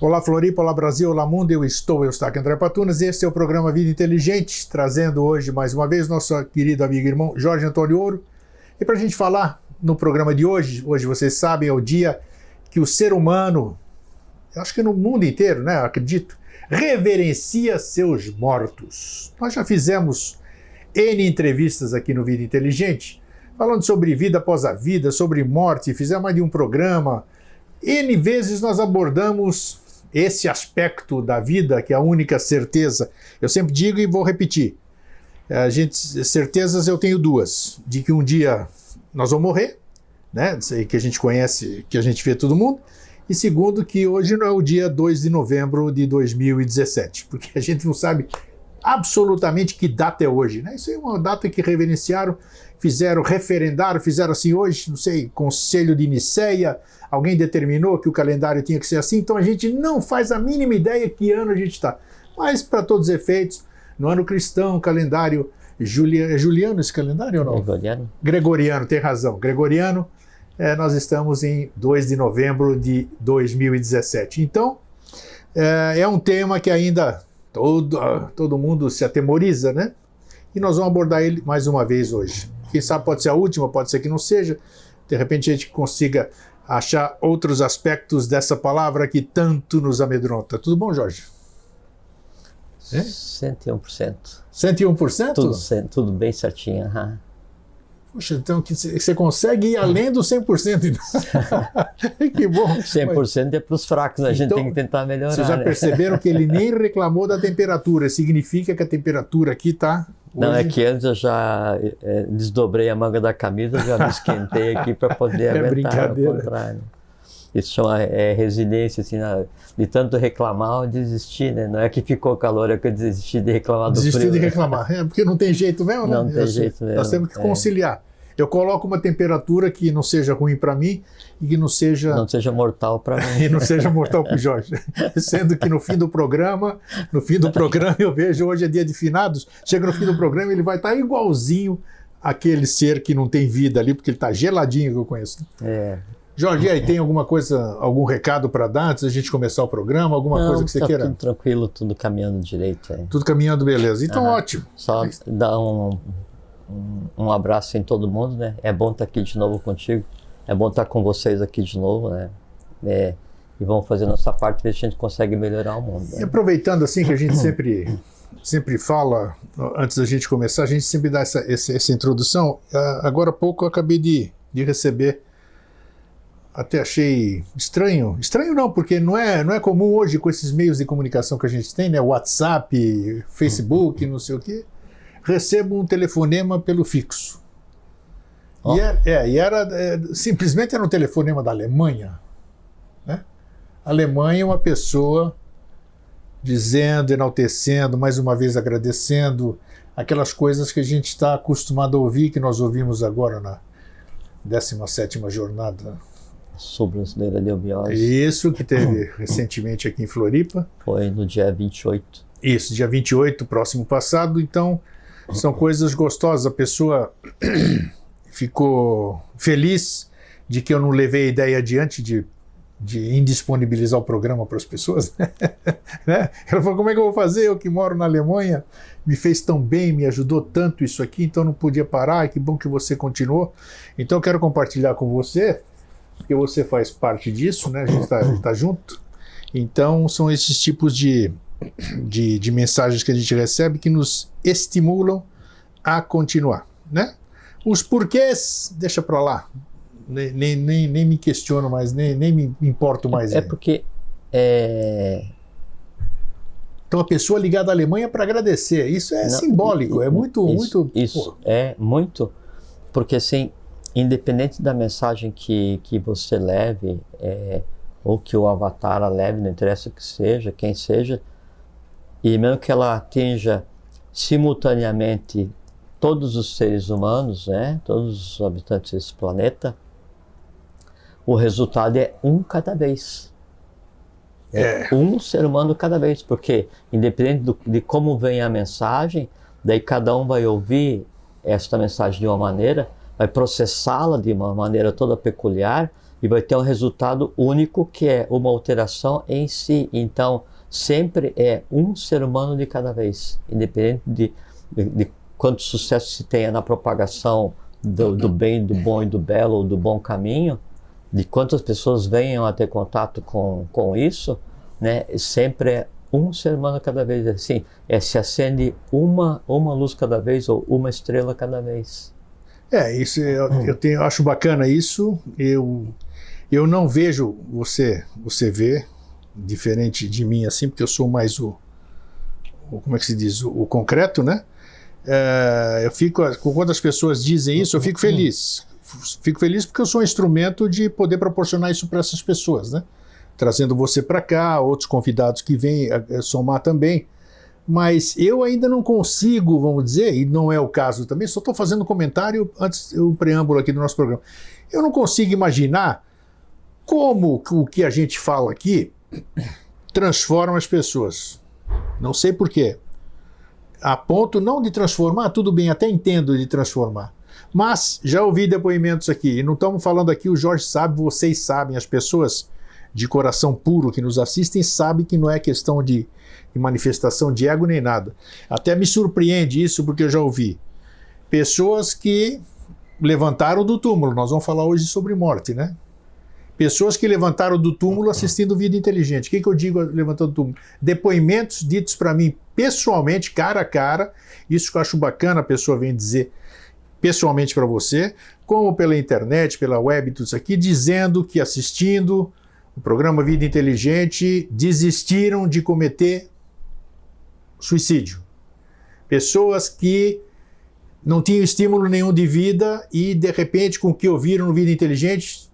Olá Floripa, olá Brasil, olá mundo, eu estou aqui André Patunas, este é o programa Vida Inteligente, trazendo hoje mais uma vez nosso querido amigo e irmão Jorge Antônio Ouro. E para a gente falar no programa de hoje vocês sabem, é o dia que o ser humano, eu acho que no mundo inteiro, né, eu acredito, reverencia seus mortos. Nós já fizemos N entrevistas aqui no Vida Inteligente, falando sobre vida após a vida, sobre morte, fizemos mais de um programa. N vezes nós abordamos esse aspecto da vida, que é a única certeza. Eu sempre digo e vou repetir. Certezas eu tenho duas. De que um dia nós vamos morrer, né? Isso aí que a gente conhece, que a gente vê todo mundo. E segundo, que hoje não é o dia 2 de novembro de 2017. Porque a gente não sabe absolutamente que data é hoje, né? Isso é uma data que reverenciaram, referendaram, fizeram assim hoje, não sei, Conselho de Nicéia, alguém determinou que o calendário tinha que ser assim, então a gente não faz a mínima ideia que ano a gente está. Mas, para todos os efeitos, no ano cristão, calendário é juliano esse calendário ou não? Gregoriano. Gregoriano, tem razão. Gregoriano, nós estamos em 2 de novembro de 2017. Então, é um tema que ainda todo mundo se atemoriza, né? E nós vamos abordar ele mais uma vez hoje. Quem sabe pode ser a última, pode ser que não seja. De repente a gente consiga achar outros aspectos dessa palavra que tanto nos amedronta. Tudo bom, Jorge? 101%. 101%? Tudo bem certinho. Uhum. Poxa, então você consegue ir além do 100%. Então. Que bom. 100% é para os fracos, a gente então, tem que tentar melhorar. Vocês já perceberam que ele nem reclamou da temperatura, significa que a temperatura aqui está... Não, é que antes eu já desdobrei a manga da camisa, já me esquentei aqui para poder aguentar. Brincadeira. Ao contrário. Isso chama resiliência, assim, de tanto reclamar, eu desisti, né? Não é que ficou calor, é que eu desisti de reclamar do frio. Desisti de reclamar, porque não tem jeito mesmo, né? Não tem jeito mesmo. Nós temos que conciliar. Eu coloco uma temperatura que não seja ruim para mim e que não seja mortal para mim. E não seja mortal para o Jorge. Sendo que no fim do programa eu vejo, hoje é dia de finados, chega no fim do programa ele vai estar igualzinho àquele ser que não tem vida ali, porque ele está geladinho, que eu conheço. Jorge, e aí, tem alguma coisa, algum recado para dar antes da gente começar o programa? Alguma coisa que você queira? Tudo tranquilo, tudo caminhando direito. Tudo caminhando beleza. Então, ótimo. Só dar um abraço em todo mundo, né? É bom estar aqui de novo contigo. É bom estar com vocês aqui de novo, né? E vamos fazer nossa parte, ver se a gente consegue melhorar o mundo. Né? E aproveitando assim que a gente sempre fala, antes da gente começar, a gente sempre dá essa introdução. Agora há pouco eu acabei de receber, até achei estranho não, porque não é comum hoje com esses meios de comunicação que a gente tem, né? WhatsApp, Facebook, não sei o quê. Recebo um telefonema pelo fixo. Oh. Simplesmente era um telefonema da Alemanha. Né? A Alemanha é uma pessoa dizendo, enaltecendo, mais uma vez agradecendo, aquelas coisas que a gente está acostumado a ouvir, que nós ouvimos agora na 17ª jornada. Sul-brasileira de obiose. Isso, que teve recentemente aqui em Floripa. Foi no dia 28. Isso, dia 28, próximo passado. Então, são coisas gostosas. A pessoa ficou feliz de que eu não levei a ideia adiante de indisponibilizar o programa para as pessoas. Né? Ela falou, como é que eu vou fazer? Eu que moro na Alemanha, me fez tão bem, me ajudou tanto isso aqui, então não podia parar, que bom que você continuou. Então eu quero compartilhar com você, porque você faz parte disso, né? A gente tá junto. Então são esses tipos de mensagens que a gente recebe que nos estimulam a continuar, né? Os porquês, deixa para lá. Nem me questiono mais, nem me importo mais. Porque... Então a pessoa ligada à Alemanha para agradecer, isso é simbólico, é muito... Isso é muito, porque assim, independente da mensagem que você leve, ou que o avatar leve, não interessa o que seja, quem seja, e mesmo que ela atinja simultaneamente todos os seres humanos, né, todos os habitantes desse planeta, o resultado é um cada vez. Um ser humano cada vez, porque independente de como vem a mensagem, daí cada um vai ouvir esta mensagem de uma maneira, vai processá-la de uma maneira toda peculiar, e vai ter um resultado único, que é uma alteração em si. Então, sempre é um ser humano de cada vez, independente de quanto sucesso se tenha na propagação do bem, do bom e do belo, ou do bom caminho, de quantas pessoas venham a ter contato com isso, né? Sempre é um ser humano cada vez, assim, se acende uma luz cada vez, ou uma estrela cada vez. Isso eu acho bacana isso. Eu não vejo você vê diferente de mim assim, porque eu sou mais como é que se diz, o concreto, né? Eu fico, quando as pessoas dizem isso, eu fico feliz. Fico feliz porque eu sou um instrumento de poder proporcionar isso para essas pessoas, né? Trazendo você para cá, outros convidados que vêm somar também. Mas eu ainda não consigo, vamos dizer, e não é o caso também, só estou fazendo um comentário antes, o preâmbulo aqui do nosso programa. Eu não consigo imaginar como o que a gente fala aqui transforma as pessoas. Não sei por quê. A ponto não de transformar, tudo bem, até entendo de transformar. Mas já ouvi depoimentos aqui, e não estamos falando aqui, o Jorge sabe, vocês sabem, as pessoas de coração puro que nos assistem sabem que não é questão de manifestação de ego nem nada. Até me surpreende isso, porque eu já ouvi pessoas que levantaram do túmulo, nós vamos falar hoje sobre morte, né? Pessoas que levantaram do túmulo assistindo Vida Inteligente. O que eu digo levantando do túmulo? Depoimentos ditos para mim pessoalmente, cara a cara, isso que eu acho bacana, a pessoa vem dizer pessoalmente para você, como pela internet, pela web, tudo isso aqui, dizendo que assistindo o programa Vida Inteligente desistiram de cometer suicídio. Pessoas que não tinham estímulo nenhum de vida e, de repente, com o que ouviram no Vida Inteligente,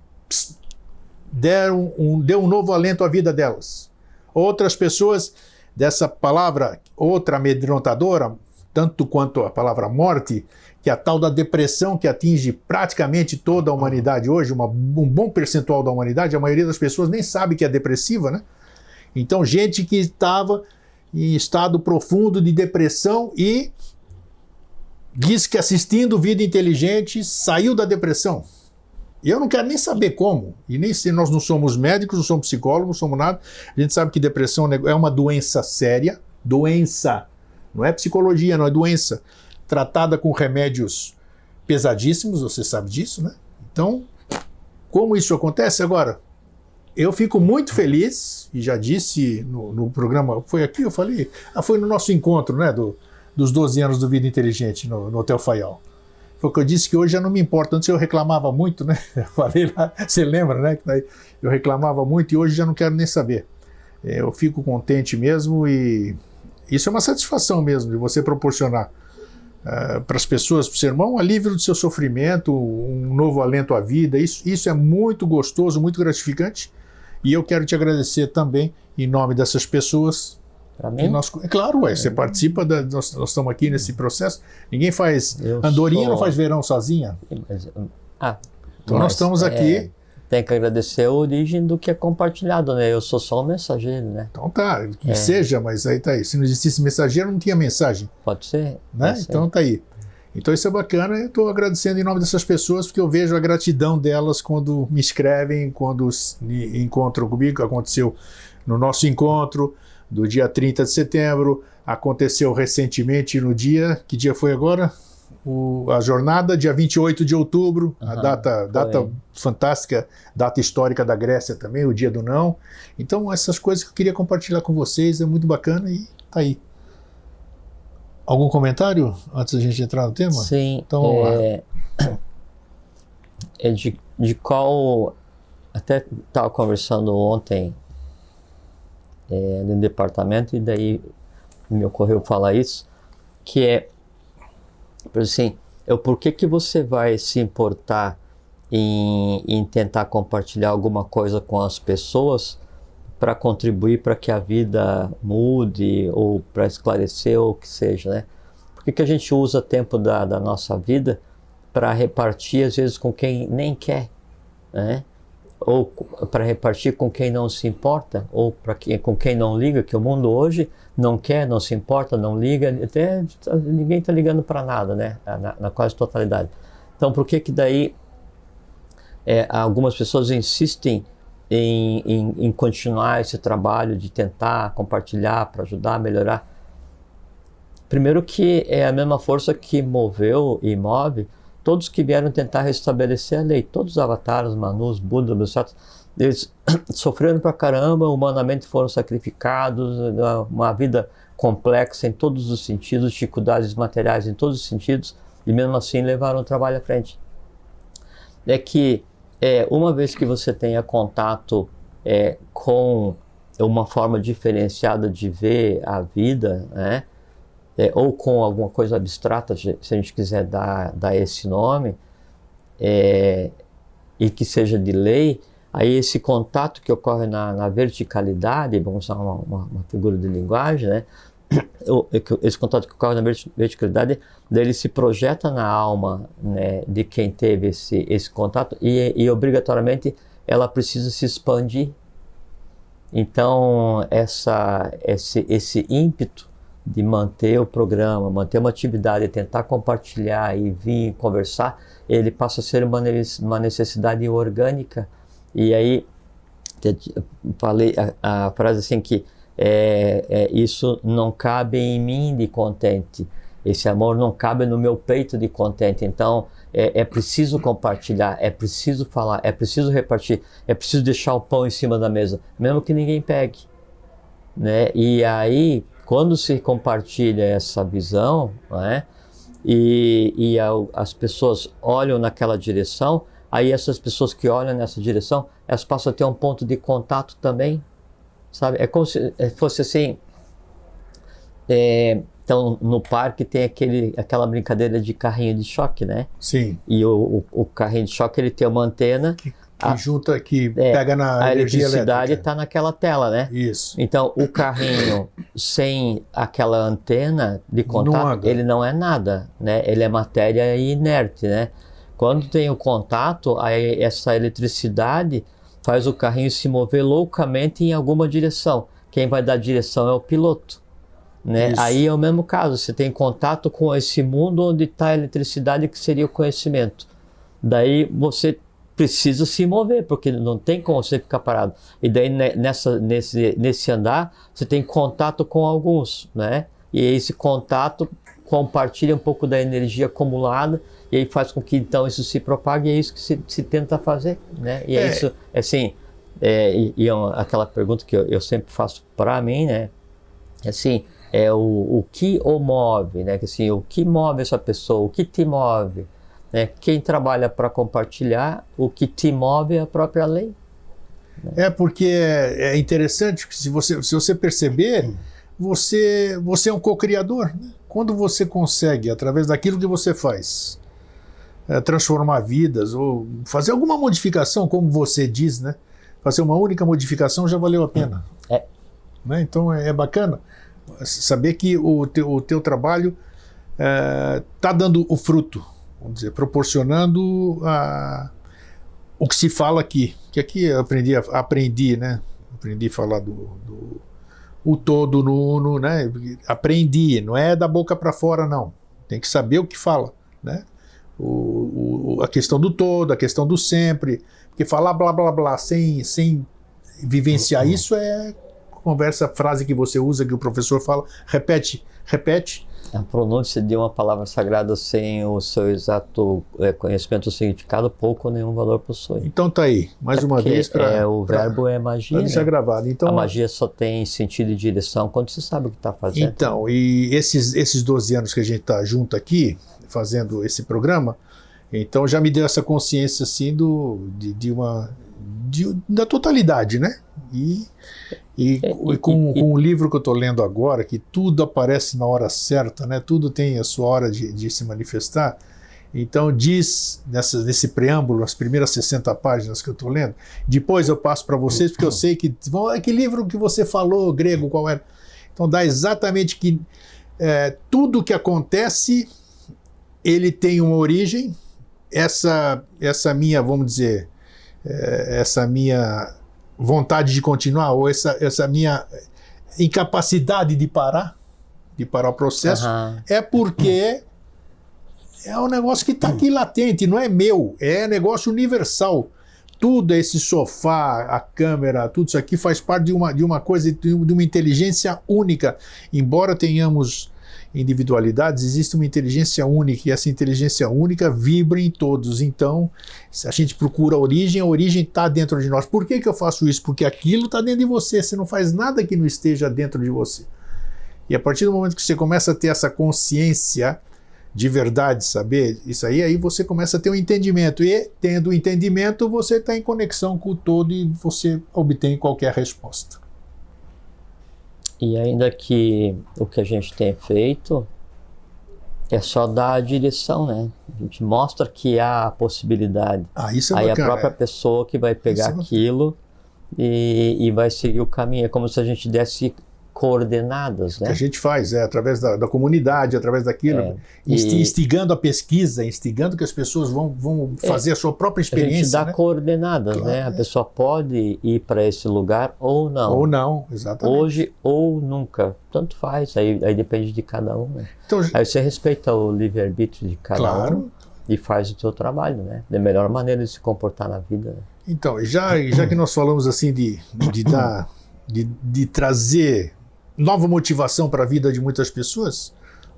deu um novo alento à vida delas. Outras pessoas, dessa palavra, outra amedrontadora, tanto quanto a palavra morte, que é a tal da depressão que atinge praticamente toda a humanidade hoje, um bom percentual da humanidade, a maioria das pessoas nem sabe que é depressiva, né? Então, gente que estava em estado profundo de depressão e diz que assistindo Vida Inteligente saiu da depressão. E eu não quero nem saber como, e nem se nós não somos médicos, não somos psicólogos, não somos nada. A gente sabe que depressão é uma doença séria, doença, não é psicologia, não é doença, tratada com remédios pesadíssimos, você sabe disso, né? Então, como isso acontece agora? Eu fico muito feliz, e já disse no programa, foi aqui, eu falei, foi no nosso encontro, né, dos 12 anos do Vida Inteligente no Hotel Faial. Foi o que eu disse, que hoje já não me importa. Antes eu reclamava muito, né? Eu falei lá, você lembra, né? Que eu reclamava muito e hoje já não quero nem saber. Eu fico contente mesmo e isso é uma satisfação mesmo de você proporcionar para as pessoas, para o seu irmão, um alívio do seu sofrimento, um novo alento à vida. Isso é muito gostoso, muito gratificante. E eu quero te agradecer também em nome dessas pessoas. Para mim? Claro, você participa, nós estamos aqui nesse processo. Ninguém faz. Andorinha não faz verão sozinha. Então nós estamos aqui. Tem que agradecer a origem do que é compartilhado, né? Eu sou só um mensageiro, né? Então tá, que seja, mas aí tá aí. Se não existisse mensageiro, não tinha mensagem. Pode ser. Né? Pode ser. Então tá aí. Então isso é bacana, eu estou agradecendo em nome dessas pessoas, porque eu vejo a gratidão delas quando me escrevem, quando encontram comigo. Aconteceu no nosso encontro do dia 30 de setembro, aconteceu recentemente no dia, que dia foi agora? A jornada, dia 28 de outubro, a data fantástica, data histórica da Grécia também, o dia do não. Então essas coisas que eu queria compartilhar com vocês, é muito bacana e tá aí. Algum comentário antes da gente entrar no tema? Sim. Então vamos lá. De qual... Até estava conversando ontem no departamento e daí me ocorreu falar isso, que é assim, por que você vai se importar em tentar compartilhar alguma coisa com as pessoas para contribuir para que a vida mude ou para esclarecer ou o que seja, né? Por que a gente usa tempo da nossa vida para repartir às vezes com quem nem quer, né? Ou para repartir com quem não se importa, ou com quem não liga, que o mundo hoje não quer, não se importa, não liga, até ninguém está ligando para nada, né? Na quase totalidade. Então, por que daí algumas pessoas insistem em continuar esse trabalho de tentar compartilhar para ajudar a melhorar. Primeiro que é a mesma força que moveu e move todos que vieram tentar restabelecer a lei. Todos os avatares, Manus, Buda, Bodhisattvas, eles sofreram pra caramba, humanamente foram sacrificados, uma vida complexa em todos os sentidos, dificuldades materiais em todos os sentidos, e mesmo assim levaram o trabalho à frente. É que uma vez que você tenha contato com uma forma diferenciada de ver a vida, né? Ou com alguma coisa abstrata, se a gente quiser dar esse nome, e que seja de lei, aí esse contato que ocorre na verticalidade, vamos usar uma figura de linguagem, né? Esse contato que ocorre na verticalidade, daí ele se projeta na alma, né, de quem teve esse contato e obrigatoriamente ela precisa se expandir. Então esse ímpeto de manter o programa, manter uma atividade, tentar compartilhar e vir conversar, ele passa a ser uma necessidade orgânica. E aí, falei a frase assim que isso não cabe em mim de contente, esse amor não cabe no meu peito de contente. Então, é preciso compartilhar, é preciso falar, é preciso repartir, é preciso deixar o pão em cima da mesa, mesmo que ninguém pegue, né? E aí, quando se compartilha essa visão, né, e as pessoas olham naquela direção, aí essas pessoas que olham nessa direção, elas passam a ter um ponto de contato também, sabe? É como se fosse assim, então no parque tem aquela brincadeira de carrinho de choque, né? Sim. E o carrinho de choque, ele tem uma antena que pega na energia elétrica. A eletricidade está naquela tela, né? Isso. Então, o carrinho sem aquela antena de contato, ele não é nada, né? Ele é matéria inerte, né? Quando tem o contato, aí essa eletricidade faz o carrinho se mover loucamente em alguma direção. Quem vai dar direção é o piloto, né? Isso. Aí é o mesmo caso, você tem contato com esse mundo onde está a eletricidade, que seria o conhecimento. Daí você precisa se mover, porque não tem como você ficar parado. E daí nesse andar, você tem contato com alguns, né? E esse contato compartilha um pouco da energia acumulada, e aí faz com que então isso se propague, e é isso que se tenta fazer, né? E é isso, assim, aquela pergunta que eu sempre faço para mim, né? Assim, o que o move, né? Assim, o que move essa pessoa, o que te move? Quem trabalha para compartilhar, o que te move é a própria lei. Né? Porque é interessante que se você perceber, você é um co-criador. Né? Quando você consegue, através daquilo que você faz, transformar vidas ou fazer alguma modificação, como você diz, né? Fazer uma única modificação já valeu a pena. Né? Então é bacana saber que o teu trabalho está dando o fruto. Vamos dizer, proporcionando o que se fala aqui. Que aqui eu aprendi, né? Aprendi a falar o todo no uno, né? Aprendi, não é da boca para fora, não. Tem que saber o que fala, né? A questão do todo, a questão do sempre. Porque falar blá blá blá sem vivenciar isso é conversa, frase que você usa, que o professor fala, repete. A pronúncia de uma palavra sagrada sem o seu exato conhecimento ou significado, pouco ou nenhum valor possui. Então tá aí, mais uma vez o verbo é magia, deixar gravado. Então, a magia só tem sentido e direção quando você sabe o que está fazendo. Então, e esses 12 anos que a gente está junto aqui, fazendo esse programa, então já me deu essa consciência assim da totalidade, né? E com o livro que eu estou lendo agora, que tudo aparece na hora certa, né? Tudo tem a sua hora de se manifestar. Então diz, nesse preâmbulo, as primeiras 60 páginas que eu estou lendo, depois eu passo para vocês, porque eu sei que livro que você falou, grego, qual era? Então dá exatamente que tudo que acontece, ele tem uma origem, essa minha, vamos dizer, essa minha vontade de continuar, ou essa minha incapacidade de parar o processo, é porque é um negócio que está aqui latente, não é meu, é negócio universal. tudo, esse sofá, a câmera, tudo isso aqui faz parte de uma coisa, de uma inteligência única. Embora tenhamos individualidades, existe uma inteligência única, e essa inteligência única vibra em todos. Então, se a gente procura a origem está dentro de nós. Por que eu faço isso? Porque aquilo está dentro de você, você não faz nada que não esteja dentro de você. E a partir do momento que você começa a ter essa consciência de verdade, saber isso aí você começa a ter um entendimento. E, tendo o entendimento, você está em conexão com o todo e você obtém qualquer resposta. E ainda que o que a gente tem feito é só dar a direção, né? A gente mostra que há a possibilidade. Isso é aí bacana, a própria pessoa que vai pegar aquilo e vai seguir o caminho. É como se a gente desse coordenadas, né? Que a gente faz, através da comunidade, através daquilo, instigando a pesquisa, instigando que as pessoas vão fazer a sua própria experiência. A gente dá né? coordenadas, Claro, né? A pessoa pode ir para esse lugar ou não. Ou não, exatamente. Hoje ou nunca, tanto faz, aí depende de cada um, né? Então, aí você respeita o livre-arbítrio de cada um e faz o seu trabalho, né? Da melhor maneira de se comportar na vida. Né? Então, já que nós falamos assim de trazer nova motivação para a vida de muitas pessoas,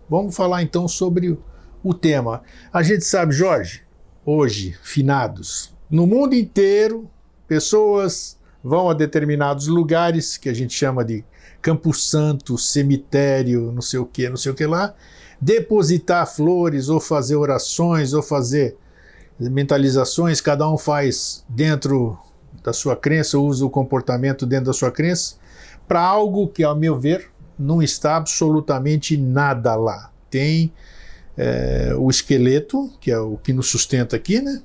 vamos falar então sobre o tema. A gente sabe, Jorge, hoje, finados, no mundo inteiro, pessoas vão a determinados lugares que a gente chama de Campo Santo, cemitério, não sei o que lá, depositar flores ou fazer orações ou fazer mentalizações, cada um faz dentro da sua crença, usa o comportamento dentro da sua crença, para algo que, ao meu ver, não está absolutamente nada lá. Tem o esqueleto, que é o que nos sustenta aqui, né?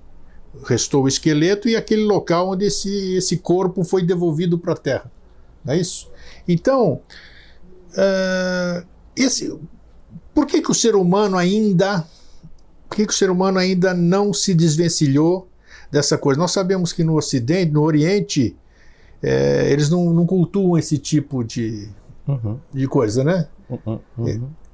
Restou o esqueleto e aquele local onde esse corpo foi devolvido para a Terra. Não é isso? Então, por que o ser humano ainda não se desvencilhou dessa coisa? Nós sabemos que no Ocidente, no Oriente, eles não cultuam esse tipo de coisa, né?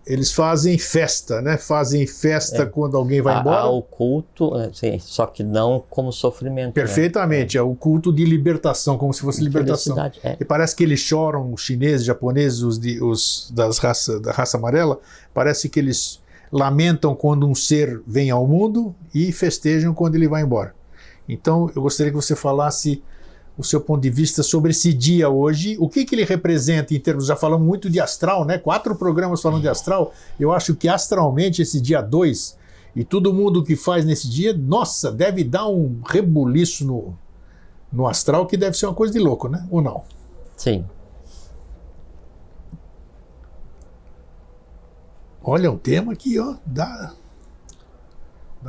Eles fazem festa, né? Fazem festa quando alguém vai embora. Há o culto, sim, só que não como sofrimento. Perfeitamente, né? É o culto de libertação, como se fosse libertação. E parece que eles choram, os chineses, japoneses, da raça amarela, parece que eles lamentam quando um ser vem ao mundo e festejam quando ele vai embora. Então, eu gostaria que você falasse o seu ponto de vista sobre esse dia hoje, o que ele representa em termos, já falamos muito de astral, né? 4 programas falando de astral, eu acho que astralmente esse dia 2, e todo mundo que faz nesse dia, nossa, deve dar um rebuliço no astral, que deve ser uma coisa de louco, né? Ou não? Sim. Olha, um tema que dá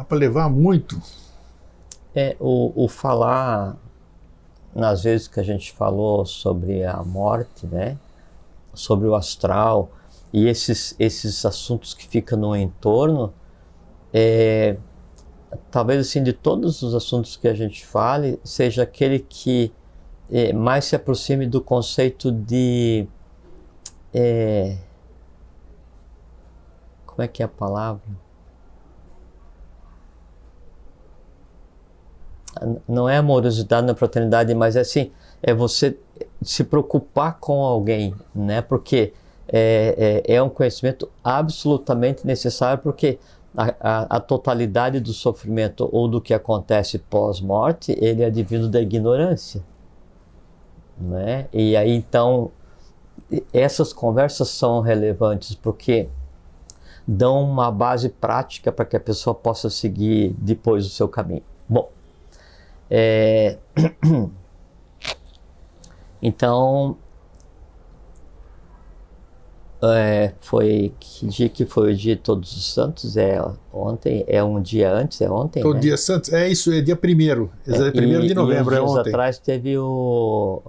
para levar muito. O falar, nas vezes que a gente falou sobre a morte, né? Sobre o astral e esses assuntos que ficam no entorno, talvez assim, de todos os assuntos que a gente fale, seja aquele que mais se aproxime do conceito de como é que é a palavra? Não é amorosidade na fraternidade, mas assim, é você se preocupar com alguém, né? Porque é um conhecimento absolutamente necessário, porque a totalidade do sofrimento ou do que acontece pós-morte, ele é advindo da ignorância, né? E aí então, essas conversas são relevantes porque dão uma base prática para que a pessoa possa seguir depois o seu caminho. Bom, então, que dia que foi o dia de Todos os Santos? Ontem? É um dia antes? É ontem, Todo né? dia Santos? Isso, é dia 1º. É 1º de novembro, e uns dias ontem. atrás teve o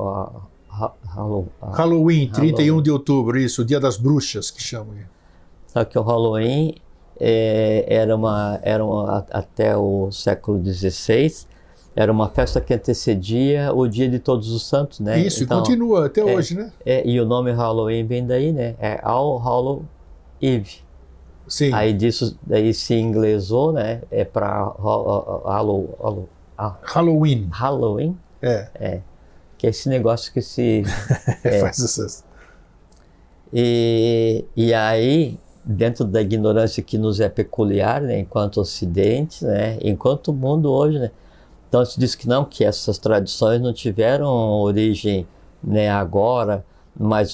Halloween, 31 de outubro, isso, o dia das bruxas, que chamam. Só que o Halloween era até o século XVI, era uma festa que antecedia o dia de Todos os Santos, né? Isso, então, e continua até hoje, né? E o nome Halloween vem daí, né? É All Hallow Eve. Sim. Aí disso, daí se inglesou, né? É para Halloween. Halloween? É. Que é esse negócio que se... Faz essas... E aí, dentro da ignorância que nos é peculiar, né, enquanto Ocidente, né, enquanto mundo hoje, né, então se diz que não, que essas tradições não tiveram origem, né, agora, mas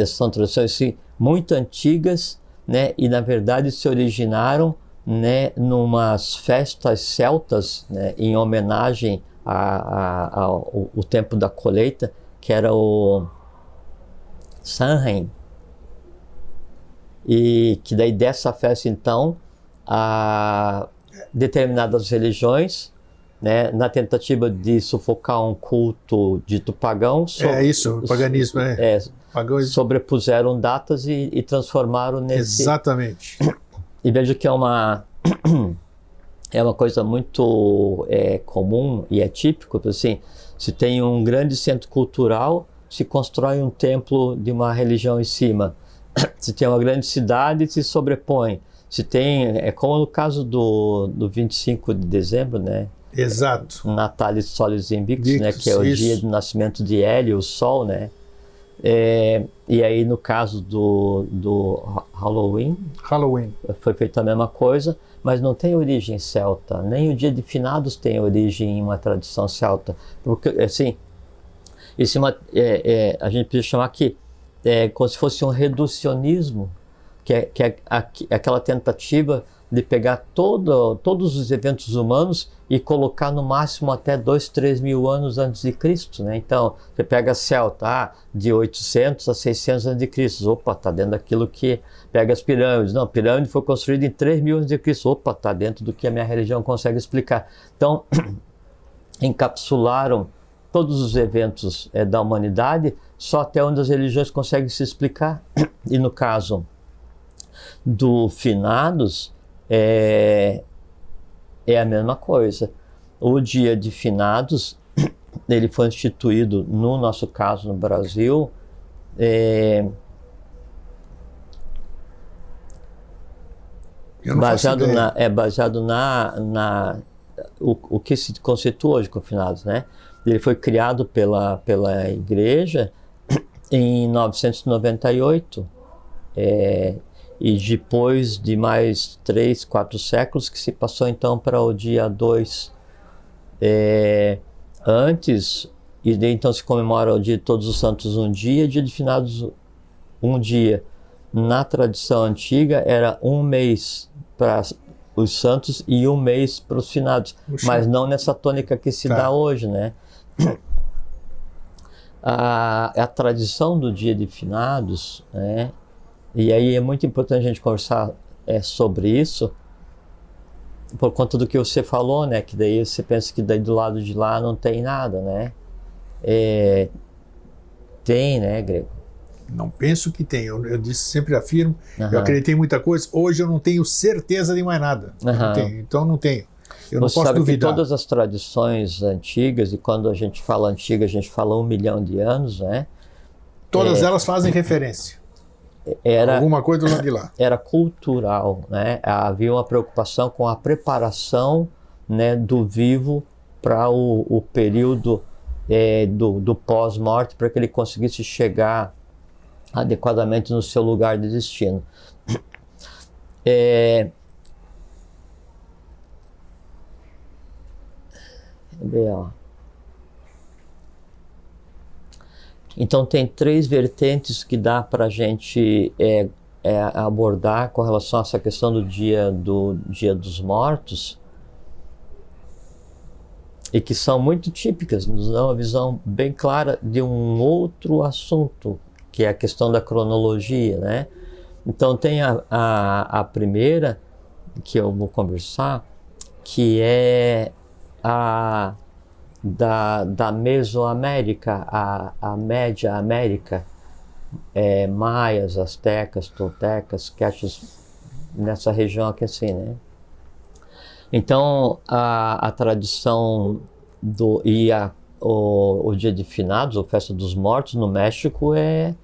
são tradições assim, muito antigas, né, e na verdade se originaram, né, numas festas celtas, né, em homenagem ao tempo da colheita, que era o Samhain. E que daí dessa festa então determinadas religiões, né, na tentativa de sufocar um culto dito pagão, o paganismo sobrepuseram datas e transformaram nesse... Exatamente. E veja que é uma coisa muito comum e é típico, assim, se tem um grande centro cultural, se constrói um templo de uma religião em cima. Se tem uma grande cidade, se sobrepõe. Se tem, como no caso do 25 de dezembro, né? Exato. Natalis Solis Invictus, né? Que é o dia do nascimento de Hélio, o Sol, né? E aí no caso do Halloween, foi feita a mesma coisa, mas não tem origem celta. Nem o dia de finados tem origem em uma tradição celta. Porque, assim, isso a gente precisa chamar que como se fosse um reducionismo, que é aquela tentativa de pegar todos os eventos humanos e colocar no máximo até 2-3 mil anos antes de Cristo, né? Então, você pega celta, de 800 a 600 antes de Cristo, opa, está dentro daquilo que... Pega as pirâmides, não, a pirâmide foi construída em 3 mil antes de Cristo, opa, está dentro do que a minha religião consegue explicar. Então, encapsularam todos os eventos da humanidade só até onde as religiões conseguem se explicar. E no caso do finados, é a mesma coisa. O dia de finados, ele foi instituído, no nosso caso, no Brasil, baseado o que se conceitua hoje com finados, né? Ele foi criado pela igreja em 998, e depois de mais 3-4 séculos que se passou então para o dia 2. Antes, e daí então se comemora o dia de Todos os Santos um dia de finados um dia. Na tradição antiga era um mês para os santos e um mês para os finados, mas não nessa tônica que se dá hoje, né? A tradição do dia de finados, né? E aí é muito importante a gente conversar sobre isso, por conta do que você falou, né? Que daí você pensa que daí do lado de lá não tem nada, né? Tem, né, Grego? Não penso que tem. Eu sempre afirmo, eu acreditei em muita coisa. Hoje eu não tenho certeza de mais nada. Não tenho, então não tenho. Eu não posso duvidar. Que todas as tradições antigas, e quando a gente fala antiga, a gente fala 1 milhão de anos, né? Todas elas fazem referência. Alguma coisa do lado de lá. Era cultural, né? Havia uma preocupação com a preparação, né, do vivo para o período do pós-morte, para que ele conseguisse chegar adequadamente no seu lugar de destino. Então tem 3 vertentes que dá para a gente abordar com relação a essa questão do dia dos mortos, e que são muito típicas, nos dão uma visão bem clara de um outro assunto, que é a questão da cronologia, né? Então tem a primeira, que eu vou conversar, que é a da Mesoamérica, a Média América, maias, astecas, toltecas, quechas, nessa região aqui assim, né? Então a tradição o dia de finados, ou festa dos mortos no México é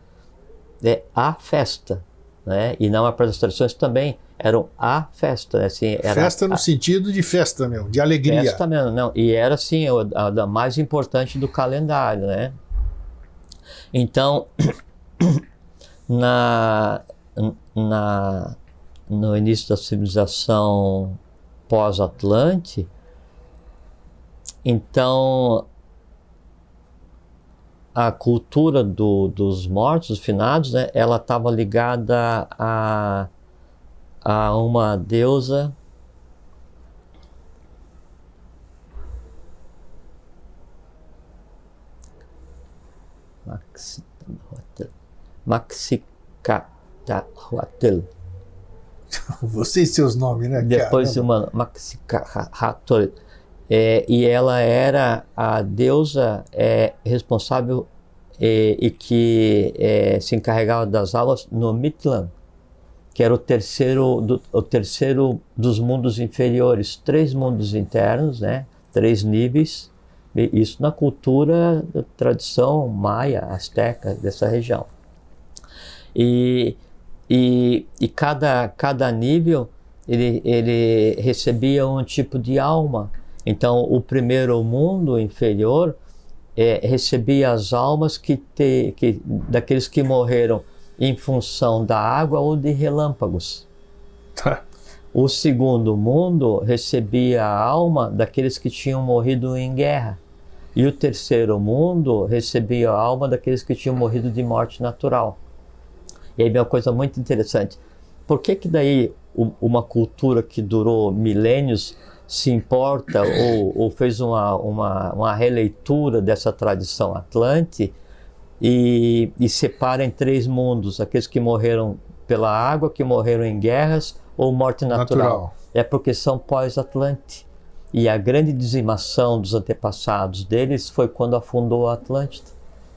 a festa, né? E na maior parte das tradições também eram a festa, assim, era festa no sentido de festa mesmo, de alegria. Festa mesmo, não, e era assim, a mais importante do calendário, né? Então, no início da civilização pós-Atlante, então a cultura dos mortos, finados, né, ela estava ligada a uma deusa Maxicatlahuatl. Você e seus nomes, né? Depois de uma Maxicatlahuatl. E ela era a deusa responsável e que se encarregava das almas no Mictlán, que era o terceiro dos mundos inferiores, 3 mundos internos, né? 3 níveis, isso na cultura, tradição maia, asteca dessa região. E cada nível ele recebia um tipo de alma. Então, o primeiro mundo inferior recebia as almas daqueles que morreram em função da água ou de relâmpagos. O segundo mundo recebia a alma daqueles que tinham morrido em guerra. E o terceiro mundo recebia a alma daqueles que tinham morrido de morte natural. E aí vem uma coisa muito interessante. Por que daí uma cultura que durou milênios se importa ou fez uma releitura dessa tradição atlante e separa em 3 mundos, aqueles que morreram pela água, que morreram em guerras ou morte natural. É porque são pós-Atlante. E a grande dizimação dos antepassados deles foi quando afundou a Atlântida.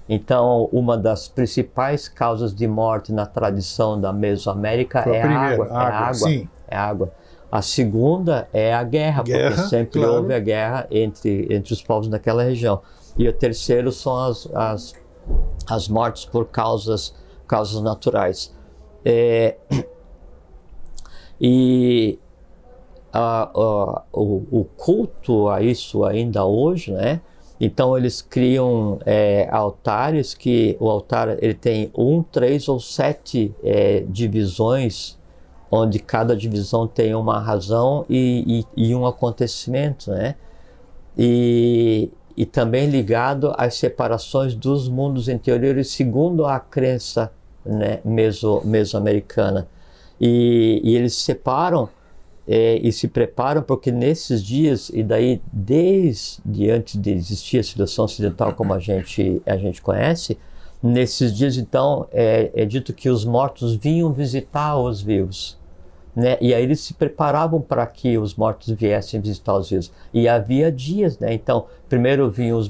Então, uma das principais causas de morte na tradição da Mesoamérica é a água. A segunda é a guerra, porque sempre houve a guerra entre os povos daquela região. E o terceiro são as mortes por causas naturais. O culto a isso ainda hoje, né? Então eles criam altares que o altar ele tem 1, 3 ou 7 divisões, onde cada divisão tem uma razão e um acontecimento, né? E também ligado às separações dos mundos interiores segundo a crença, né, mesoamericana. E eles se separam e se preparam porque nesses dias, e daí desde antes de existir a civilização ocidental como a gente conhece, nesses dias então é dito que os mortos vinham visitar os vivos, né? E aí eles se preparavam para que os mortos viessem visitar os vivos. E havia dias, né? Então primeiro vinham os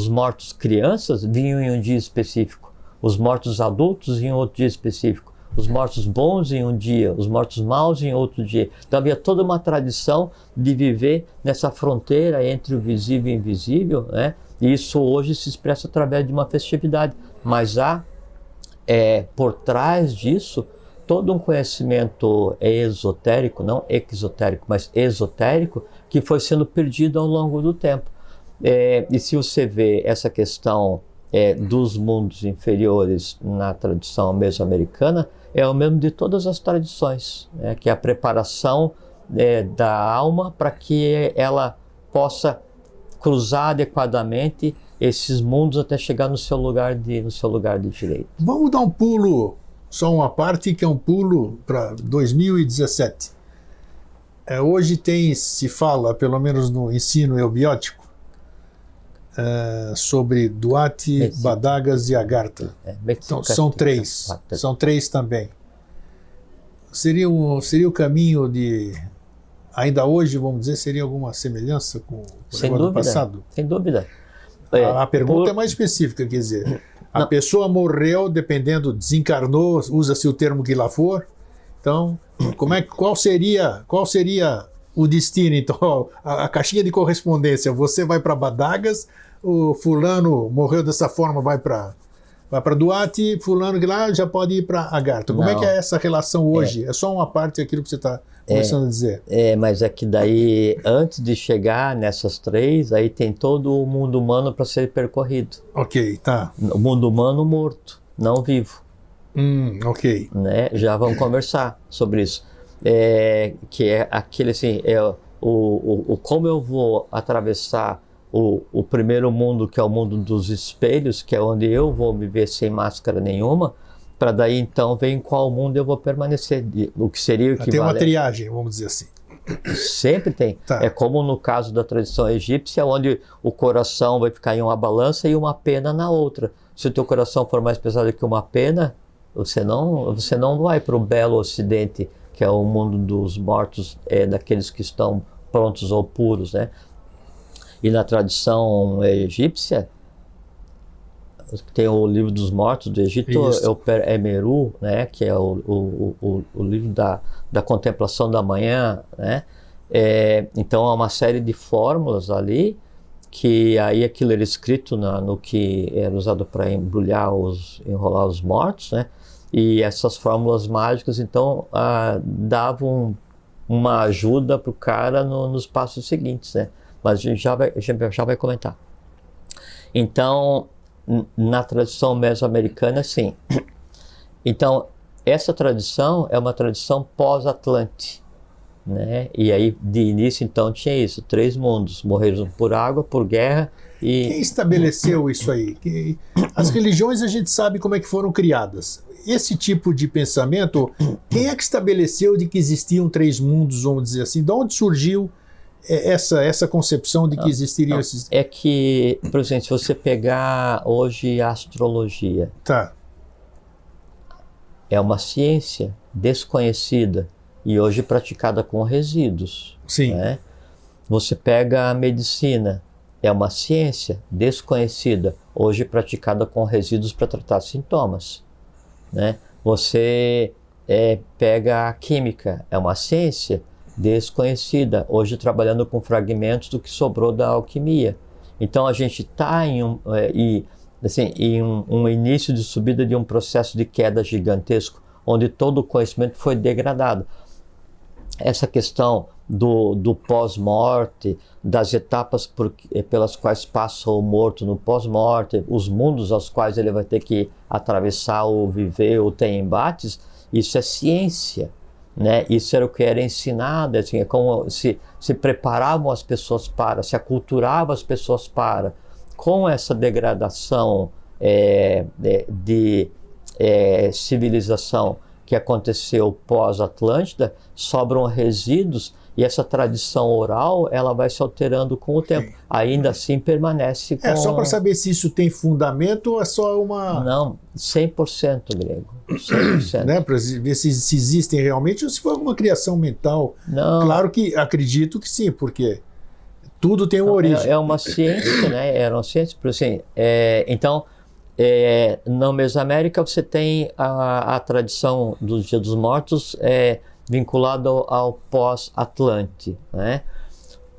mortos crianças vinham em um dia específico, os mortos adultos em outro dia específico, os mortos bons em um dia, os mortos maus em outro dia. Então havia toda uma tradição de viver nessa fronteira entre o visível e o invisível, né? E isso hoje se expressa através de uma festividade. Mas há, por trás disso, todo um conhecimento esotérico, não exotérico, mas esotérico, que foi sendo perdido ao longo do tempo. E se você vê essa questão dos mundos inferiores na tradição mesoamericana, é o mesmo de todas as tradições, né? Que é a preparação da alma para que ela possa cruzar adequadamente esses mundos até chegar no seu lugar de direito. Vamos dar um pulo, só uma parte que é um pulo para 2017. Hoje se fala, pelo menos no ensino eubiótico, sobre Duarte, Badagas e Agartha. Então, são 3. São 3 também. Seria o caminho de... Ainda hoje, vamos dizer, seria alguma semelhança com o negócio do passado? Sem dúvida. A pergunta é mais específica, quer dizer, a pessoa morreu, dependendo, desencarnou, usa-se o termo que lá for. Então, qual seria o destino? Então, a caixinha de correspondência, você vai para Badagas, o fulano morreu dessa forma, vai para vai para Duarte, fulano que lá já pode ir para Agartha. Como é que é essa relação hoje? É só uma parte daquilo que você está começando a dizer. Mas é que daí, antes de chegar nessas três, aí tem todo o mundo humano para ser percorrido. Ok, tá. O mundo humano morto, não vivo. Ok. Né? Já vamos conversar sobre isso. Que é aquele assim, como eu vou atravessar o primeiro mundo, que é o mundo dos espelhos, que é onde eu vou viver sem máscara nenhuma, para daí então ver em qual mundo eu vou permanecer, o que seria o equivalente. Tem uma triagem, vamos dizer assim. Sempre tem. Tá. É como no caso da tradição egípcia, onde o coração vai ficar em uma balança e uma pena na outra. Se o teu coração for mais pesado que uma pena, você não vai para o belo ocidente, que é o mundo dos mortos, daqueles que estão prontos ou puros, né? E na tradição egípcia, tem o livro dos mortos do Egito, é o Per Emeru, né? Que é o livro da contemplação da manhã, né? Então há uma série de fórmulas ali, que aí aquilo era escrito no que era usado para enrolar os mortos, né? E essas fórmulas mágicas, então, davam uma ajuda para o cara nos passos seguintes, né? Mas a gente já vai comentar. Então, na tradição mesoamericana, sim. Então, essa tradição é uma tradição pós-Atlante, né? E aí, de início, então, tinha isso: 3 mundos, morreram por água, por guerra e... Quem estabeleceu isso aí? As religiões a gente sabe como é que foram criadas. Esse tipo de pensamento, quem é que estabeleceu de que existiam 3 mundos, vamos dizer assim? De onde surgiu essa concepção de que existiriam esses... É que, por exemplo, se você pegar hoje a astrologia, tá, é uma ciência desconhecida e hoje praticada com resíduos. sim, né? Você pega a medicina, é uma ciência desconhecida, hoje praticada com resíduos para tratar sintomas. Né? Você pega a química, é uma ciência desconhecida, hoje trabalhando com fragmentos do que sobrou da alquimia. Então a gente está em um início de subida de um processo de queda gigantesco, onde todo o conhecimento foi degradado. Essa questão do pós-morte, das etapas pelas quais passa o morto no pós-morte, os mundos aos quais ele vai ter que atravessar ou viver ou ter embates, isso é ciência, né? Isso era o que era ensinado, assim, é como se preparavam as pessoas para, se aculturavam as pessoas para. Com essa degradação de civilização que aconteceu pós-Atlântida, sobram resíduos, e essa tradição oral, ela vai se alterando com o tempo. Ainda assim permanece com... só para saber se isso tem fundamento ou é só uma... Não, 100%, Grego. 100%. Né? Para ver se existem realmente ou se foi alguma criação mental. Não. Claro que acredito que sim, porque tudo tem uma origem. É uma ciência, né? Era uma ciência. Assim, então, na Mesoamérica você tem a tradição do Dia dos Mortos vinculada ao pós-Atlante, né?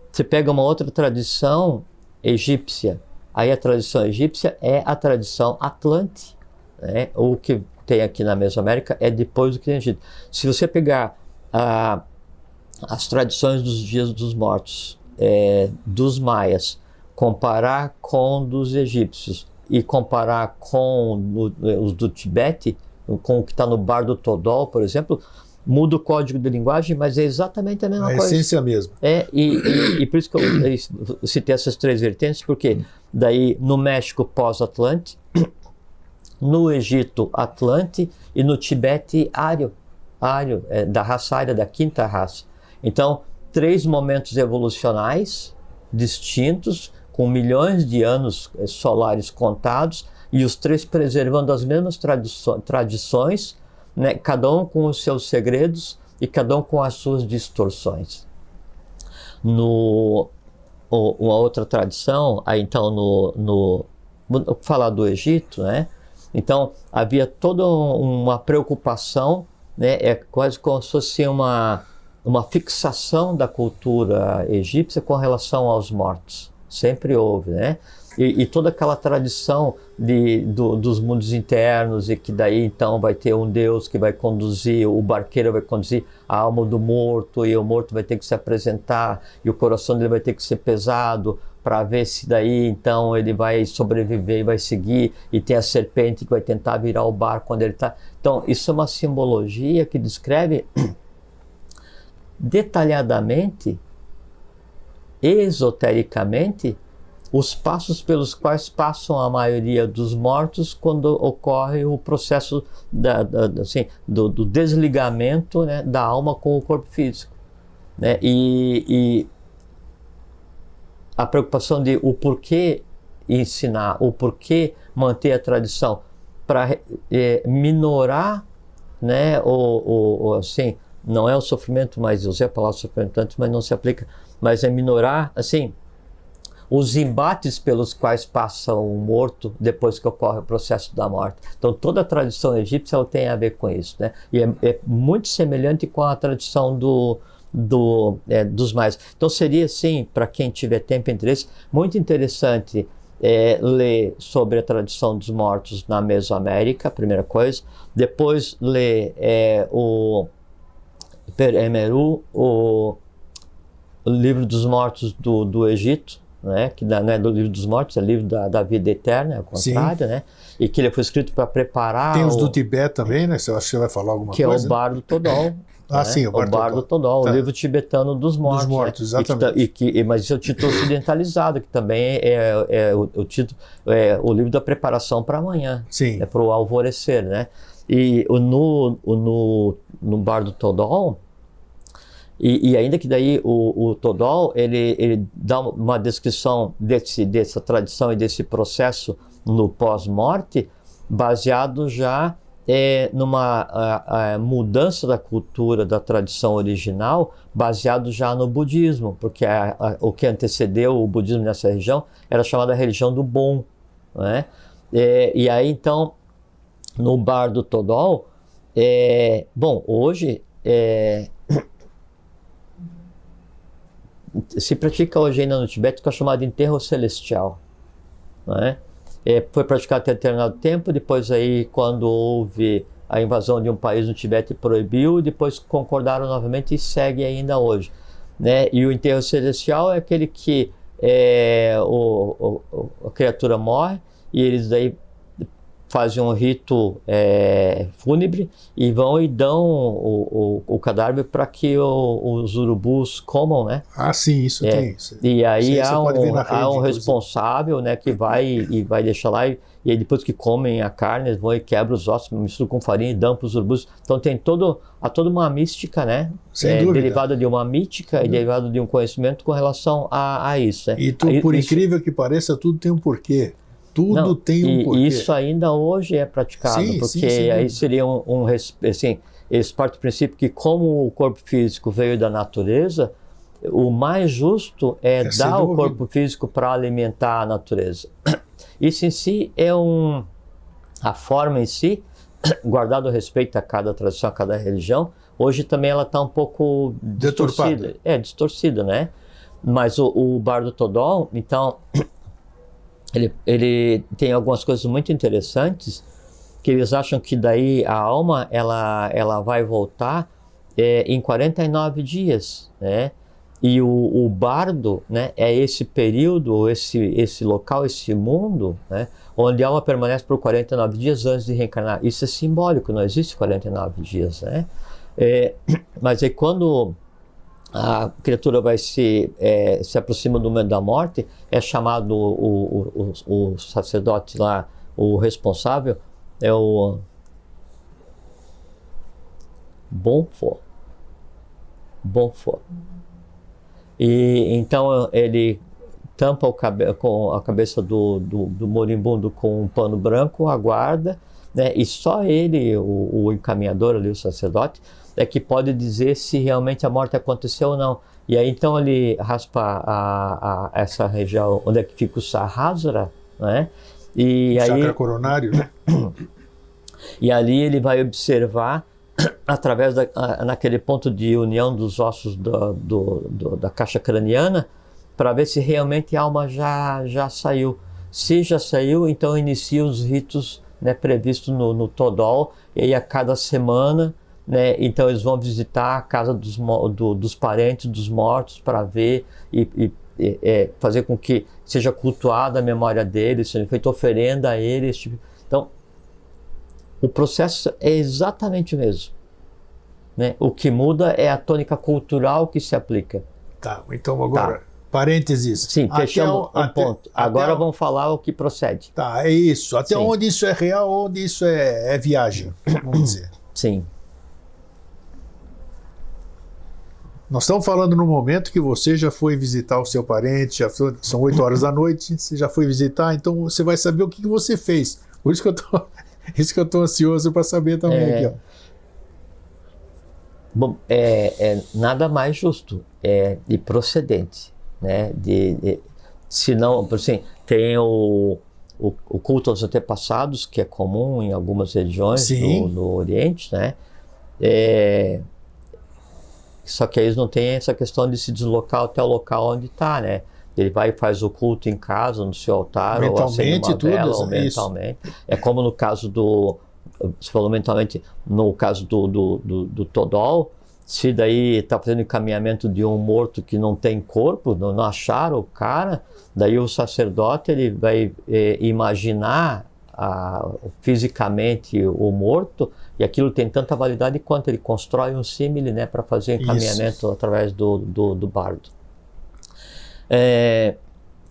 Você pega uma outra tradição egípcia, aí a tradição egípcia é a tradição Atlante, né? O que tem aqui na Mesoamérica é depois do que tem no Egito. Se você pegar as tradições dos Dias dos Mortos dos maias, comparar com dos egípcios e comparar com os do Tibete, com o que está no Bardo Todol, por exemplo, muda o código de linguagem, mas é exatamente a mesma coisa. A essência mesmo. E por isso que eu citei essas 3 vertentes, porque daí no México pós-Atlante, no Egito Atlante e no Tibete Ário, da raça ária, da 5ª raça. Então, 3 momentos evolucionais distintos, com milhões de anos solares contados, e os 3 preservando as mesmas tradições, né? Cada um com os seus segredos e cada um com as suas distorções. Uma outra tradição, aí então vou falar do Egito, né? Então havia toda uma preocupação, né? É quase como se fosse uma fixação da cultura egípcia com relação aos mortos. Sempre houve, né? E toda aquela tradição dos mundos internos, e que daí então vai ter um Deus que vai conduzir, o barqueiro vai conduzir a alma do morto, e o morto vai ter que se apresentar, e o coração dele vai ter que ser pesado, para ver se daí então ele vai sobreviver e vai seguir, e tem a serpente que vai tentar virar o barco quando ele está... Então isso é uma simbologia que descreve detalhadamente, esotericamente, os passos pelos quais passam a maioria dos mortos quando ocorre o processo do desligamento, né, da alma com o corpo físico, né? E a preocupação de o porquê ensinar, o porquê manter a tradição, para minorar, né, assim, não é o sofrimento, mas eu usei a palavra sofrimento antes, mas não se aplica, mas é minorar, assim, os embates pelos quais passa o morto depois que ocorre o processo da morte. Então toda a tradição egípcia tem a ver com isso, né? E é muito semelhante com a tradição dos maias. Então seria, sim, para quem tiver tempo e interesse, muito interessante ler sobre a tradição dos mortos na Mesoamérica, primeira coisa. Depois ler o Peremeru, o livro dos mortos do Egito, né? Que não é do livro dos mortos, é livro da vida eterna, é o contrário, né? E que ele foi escrito para preparar... Tem os do Tibete também, né? Eu acho que você vai falar alguma coisa. Que é o Bardo Todol. Ah, sim, o Bardo Todol, tá. O livro tibetano dos mortos. Dos mortos, né? exatamente. Mas isso é o título ocidentalizado, que também é o título, o livro da preparação para amanhã. Sim. Para o alvorecer, né? E no Bardo Todol, e ainda que daí o Todol, ele dá uma descrição dessa tradição e desse processo no pós-morte, baseado já numa mudança da cultura, da tradição original, baseado já no budismo, porque o que antecedeu o budismo nessa região era chamada religião do Bon, né? E aí então, no Bardo Todol, bom, hoje se pratica hoje ainda no Tibete o que é chamado de enterro celestial, né? Foi praticado até determinado tempo, depois aí quando houve a invasão de um país no Tibete proibiu, depois concordaram novamente e segue ainda hoje, né? E o enterro celestial é aquele que a criatura morre e eles daí fazem um rito fúnebre e vão e dão o cadáver para que os urubus comam, né? Ah, sim, isso tem. E aí há um responsável, né, que vai deixar lá e aí depois que comem a carne, eles vão e quebram os ossos, misturam com farinha e dão para os urubus. Então tem toda uma mística, né? Derivada de uma mítica e derivada de um conhecimento com relação a isso. Né? E por incrível que pareça, tudo tem um porquê. Tudo tem um porquê. Isso ainda hoje é praticado, sim, porque aí seria assim, eles partem do princípio que como o corpo físico veio da natureza, o mais justo é dar o corpo físico para alimentar a natureza. Isso em si a forma em si, guardado o respeito a cada tradição, a cada religião, hoje também ela está um pouco distorcida. Distorcida, né? Mas o Bardo Todol, então... Ele tem algumas coisas muito interessantes, que eles acham que daí a alma ela vai voltar em 49 dias, né? E o bardo, né, é esse período, esse local, esse mundo, né, onde a alma permanece por 49 dias antes de reencarnar. Isso é simbólico, não existe 49 dias, né? Mas aí quando a criatura vai se aproxima do momento da morte, é chamado o sacerdote lá, o responsável, é o Bonfo. E então ele tampa com a cabeça do moribundo com um pano branco, aguarda, né? E só ele, o encaminhador ali, o sacerdote, é que pode dizer se realmente a morte aconteceu ou não. E aí então ele raspa essa região onde é que fica o Sahasrara, né? E o aí, chakra coronário, né? E ali ele vai observar através naquele ponto de união dos ossos da caixa craniana, para ver se realmente a alma já saiu. Se já saiu, então inicia os ritos, né, previstos no Todol, e aí a cada semana, né, então eles vão visitar a casa dos parentes dos mortos para ver e fazer com que seja cultuada a memória deles, seja feita oferenda a eles. Tipo. Então, o processo é exatamente o mesmo. Né? O que muda é a tônica cultural que se aplica. Tá, então agora, parênteses. Sim, fechamos um ponto. Agora vamos falar o que procede. Tá, é isso. Até Sim. onde isso é real, onde isso é viagem, vamos dizer. Sim. Nós estamos falando no momento que você já foi visitar o seu parente, são 8 horas da noite, você já foi visitar, então você vai saber o que você fez. Por isso que eu tô ansioso para saber também aqui. Ó. Bom, nada mais justo e procedente, né? Se não, assim, tem o culto aos antepassados, que é comum em algumas regiões do Oriente, né? Só que eles não têm essa questão de se deslocar até o local onde está, né? Ele vai e faz o culto em casa, no seu altar, ou acende uma vela, ou mentalmente. É como no caso você falou mentalmente, no caso do Todol, se daí está fazendo encaminhamento de um morto que não tem corpo, não acharam o cara, daí o sacerdote ele vai imaginar fisicamente o morto, e aquilo tem tanta validade quanto ele constrói um símile, né, para fazer o encaminhamento através do bardo.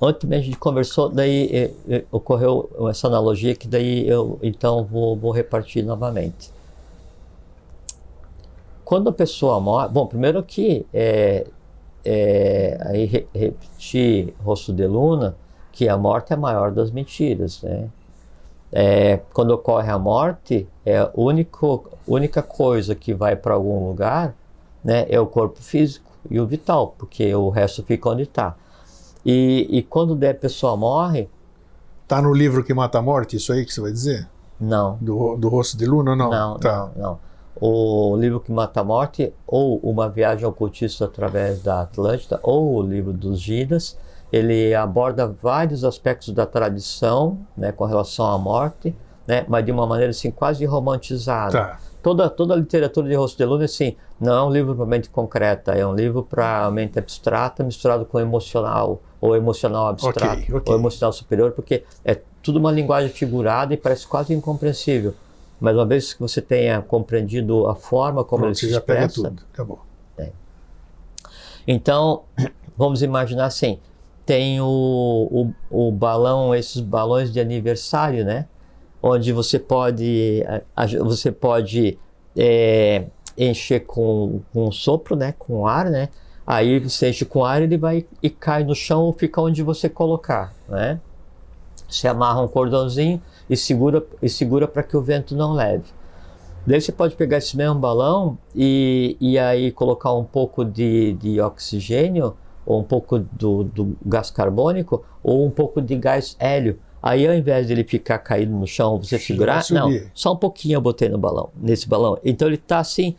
Ontem a gente conversou, daí ocorreu essa analogia que daí eu então vou repartir novamente. Quando a pessoa morre, bom, primeiro que aí repetir Rosso de Luna, que a morte é a maior das mentiras, né? Quando ocorre a morte, a única coisa que vai para algum lugar, né, é o corpo físico e o vital, porque o resto fica onde está. E quando a pessoa morre... Está no livro que mata a morte, isso aí que você vai dizer? Não. Do Rosso de Luna ou não? Não. O livro que mata a morte, ou Uma Viagem Ocultista através da Atlântida, ou o livro dos Gidas, ele aborda vários aspectos da tradição, né, com relação à morte, né, mas de uma maneira assim, quase romantizada. Tá. Toda a literatura de Rosso de Luna assim, não é um livro para a mente concreta, é um livro para a mente abstrata misturado com emocional, ou emocional abstrato, ou emocional superior, porque é tudo uma linguagem figurada e parece quase incompreensível. Mas uma vez que você tenha compreendido a forma como ele se expressa... Você já pega tudo, acabou. Então, vamos imaginar assim, tem o balão, esses balões de aniversário, né? Onde você pode encher com sopro, né? Com ar, né? Aí você enche com ar, ele vai e cai no chão ou fica onde você colocar, né? Você amarra um cordãozinho e segura para que o vento não leve. Daí você pode pegar esse mesmo balão e aí colocar um pouco de oxigênio, ou um pouco do gás carbônico, ou um pouco de gás hélio. Aí ao invés de ele ficar caído no chão, você segurar, não, só um pouquinho eu botei nesse balão. Então ele está assim,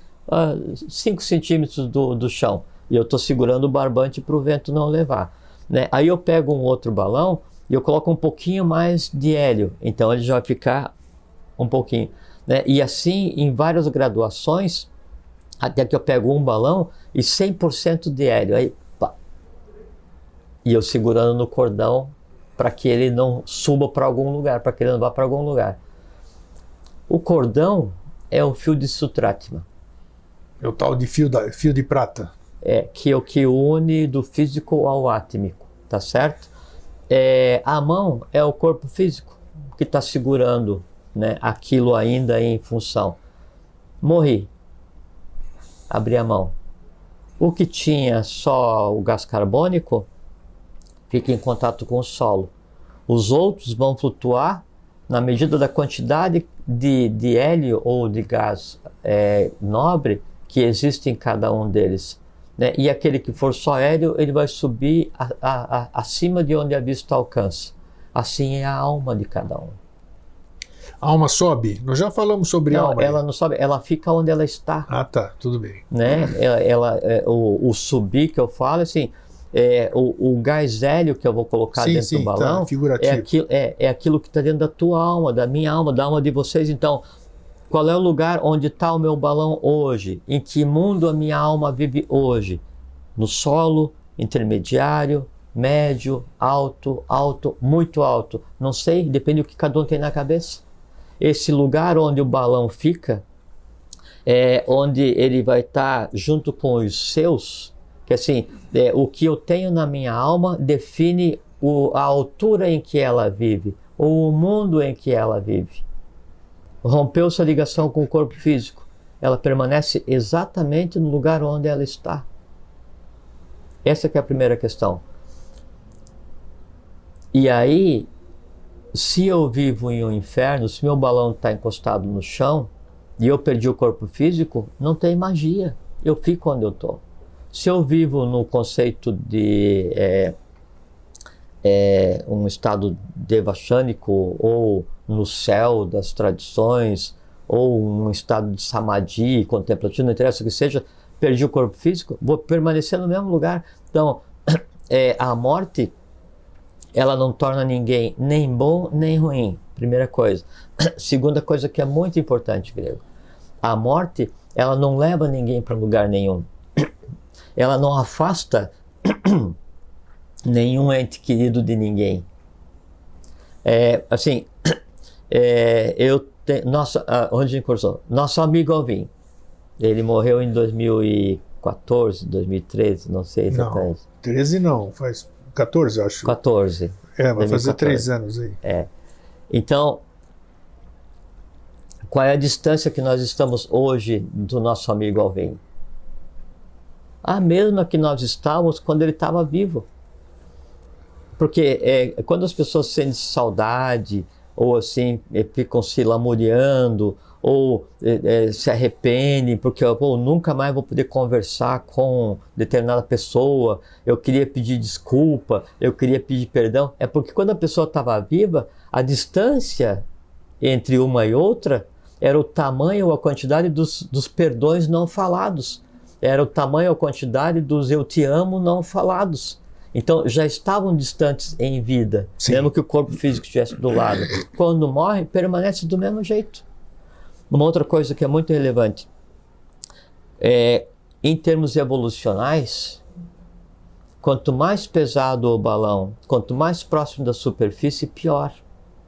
5 centímetros do chão, e eu estou segurando o barbante para o vento não levar. Né? Aí eu pego um outro balão e eu coloco um pouquinho mais de hélio, então ele já vai ficar um pouquinho. Né? E assim, em várias graduações, até que eu pego um balão e 100% de hélio. Aí, pá, e eu segurando no cordão para que ele não suba para algum lugar, para que ele não vá para algum lugar. O cordão é o fio de Sutratma. É o tal de fio de prata. Que é o que une do físico ao átmico, tá certo? A mão é o corpo físico que está segurando, né, aquilo ainda em função. Morri, abri a mão. O que tinha só o gás carbônico fica em contato com o solo. Os outros vão flutuar na medida da quantidade de hélio ou de gás nobre que existe em cada um deles. Né? E aquele que for só hélio, ele vai subir acima de onde a vista alcança. Assim é a alma de cada um. A alma sobe? Nós já falamos sobre a alma. Ela não sobe, ela fica onde ela está. Ah, tá, tudo bem. Né? O subir que eu falo, assim, o gás hélio que eu vou colocar dentro do balão é aquilo que está dentro da tua alma, da minha alma, da alma de vocês. Então, qual é o lugar onde está o meu balão hoje? Em que mundo a minha alma vive hoje? No solo, intermediário, médio, alto, alto, muito alto. Não sei, depende do que cada um tem na cabeça. Esse lugar onde o balão fica, onde ele vai estar junto com os seus, que assim, o que eu tenho na minha alma define a altura em que ela vive, ou o mundo em que ela vive. Rompeu sua ligação com o corpo físico, ela permanece exatamente no lugar onde ela está. Essa que é a primeira questão. E aí, se eu vivo em um inferno, se meu balão está encostado no chão e eu perdi o corpo físico, não tem magia. Eu fico onde eu estou. Se eu vivo no conceito de um estado devachânico, ou no céu das tradições, ou um estado de samadhi, contemplativo, não interessa o que seja, perdi o corpo físico, vou permanecer no mesmo lugar. Então, a morte, ela não torna ninguém nem bom nem ruim, primeira coisa. Segunda coisa que é muito importante, Grego, a morte, ela não leva ninguém para lugar nenhum. Ela não afasta nenhum ente querido de ninguém. Onde a gente conversou? Nosso amigo Alvin, ele morreu em 2014, 2013, não sei exatamente. Não, 13 não, faz 14, acho. 14. Vai fazer 3 anos aí. Então, qual é a distância que nós estamos hoje do nosso amigo Alvin? A mesma que nós estávamos quando ele estava vivo. Porque quando as pessoas sentem saudade, ou assim, ficam se lamuriando, ou se arrependem, porque nunca mais vou poder conversar com determinada pessoa, eu queria pedir desculpa, eu queria pedir perdão, é porque quando a pessoa estava viva, a distância entre uma e outra era o tamanho ou a quantidade dos perdões não falados, era o tamanho ou a quantidade dos eu te amo não falados. Então já estavam distantes em vida, Sim. mesmo que o corpo físico estivesse do lado. Quando morre, permanece do mesmo jeito. Uma outra coisa que é muito relevante, em termos evolucionais, quanto mais pesado o balão, quanto mais próximo da superfície, pior,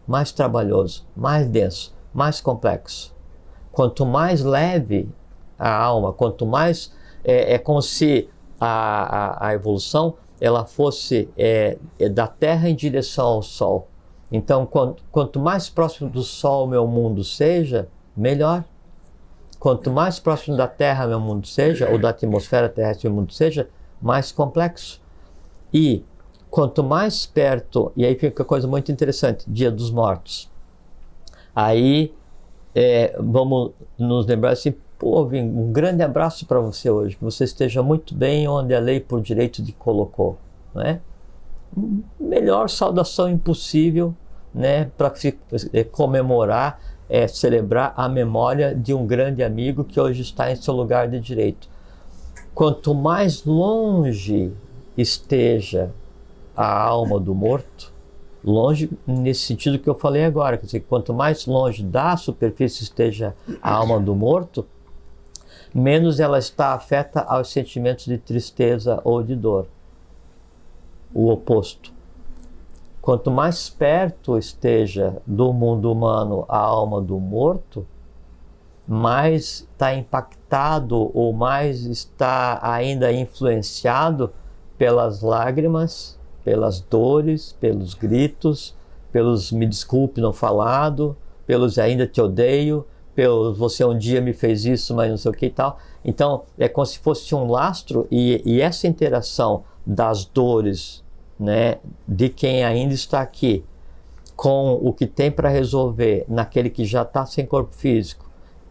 mais trabalhoso, mais denso, mais complexo. Quanto mais leve a alma, quanto mais... é como se a evolução ela fosse da Terra em direção ao Sol. Então, quanto mais próximo do Sol meu mundo seja, melhor. Quanto mais próximo da Terra meu mundo seja, ou da atmosfera terrestre meu mundo seja, mais complexo. E quanto mais perto, e aí fica uma coisa muito interessante, Dia dos Mortos. Aí vamos nos lembrar assim, Vim, um grande abraço para você hoje, que você esteja muito bem onde a lei por direito te colocou, né? Melhor saudação impossível, né, para se comemorar, celebrar a memória de um grande amigo que hoje está em seu lugar de direito. Quanto mais longe esteja a alma do morto, longe nesse sentido que eu falei agora, quer dizer, quanto mais longe da superfície esteja a alma do morto, menos ela está afeta aos sentimentos de tristeza ou de dor. O oposto. Quanto mais perto esteja do mundo humano a alma do morto, mais está impactado ou mais está ainda influenciado pelas lágrimas, pelas dores, pelos gritos, pelos me desculpe não falado, pelos ainda te odeio, você um dia me fez isso, mas não sei o que e tal. Então, é como se fosse um lastro, e essa interação das dores, né, de quem ainda está aqui, com o que tem para resolver naquele que já está sem corpo físico,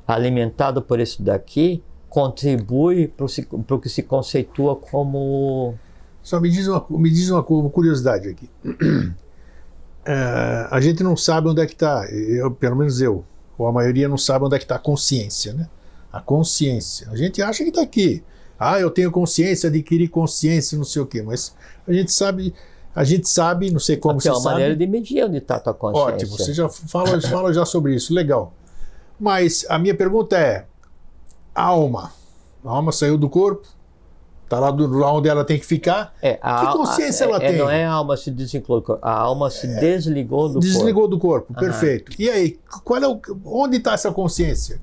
alimentado por esse daqui, contribui para o que se conceitua como... Só me diz uma curiosidade aqui. A gente não sabe onde é que está, pelo menos eu, ou a maioria não sabe onde é que está a consciência, né? A consciência. A gente acha que está aqui. eu tenho consciência, adquiri consciência, não sei o quê, mas a gente sabe, não sei como Porque você é uma sabe. maneira de medir onde está a tua consciência. Ótimo, você já fala já sobre isso, legal. Mas a minha pergunta é, a alma saiu do corpo, está lá onde ela tem que ficar, que consciência ela tem? Não é a alma se desvinculou do corpo, a alma se desligou do corpo. Desligou do corpo, perfeito. E aí, onde está essa consciência?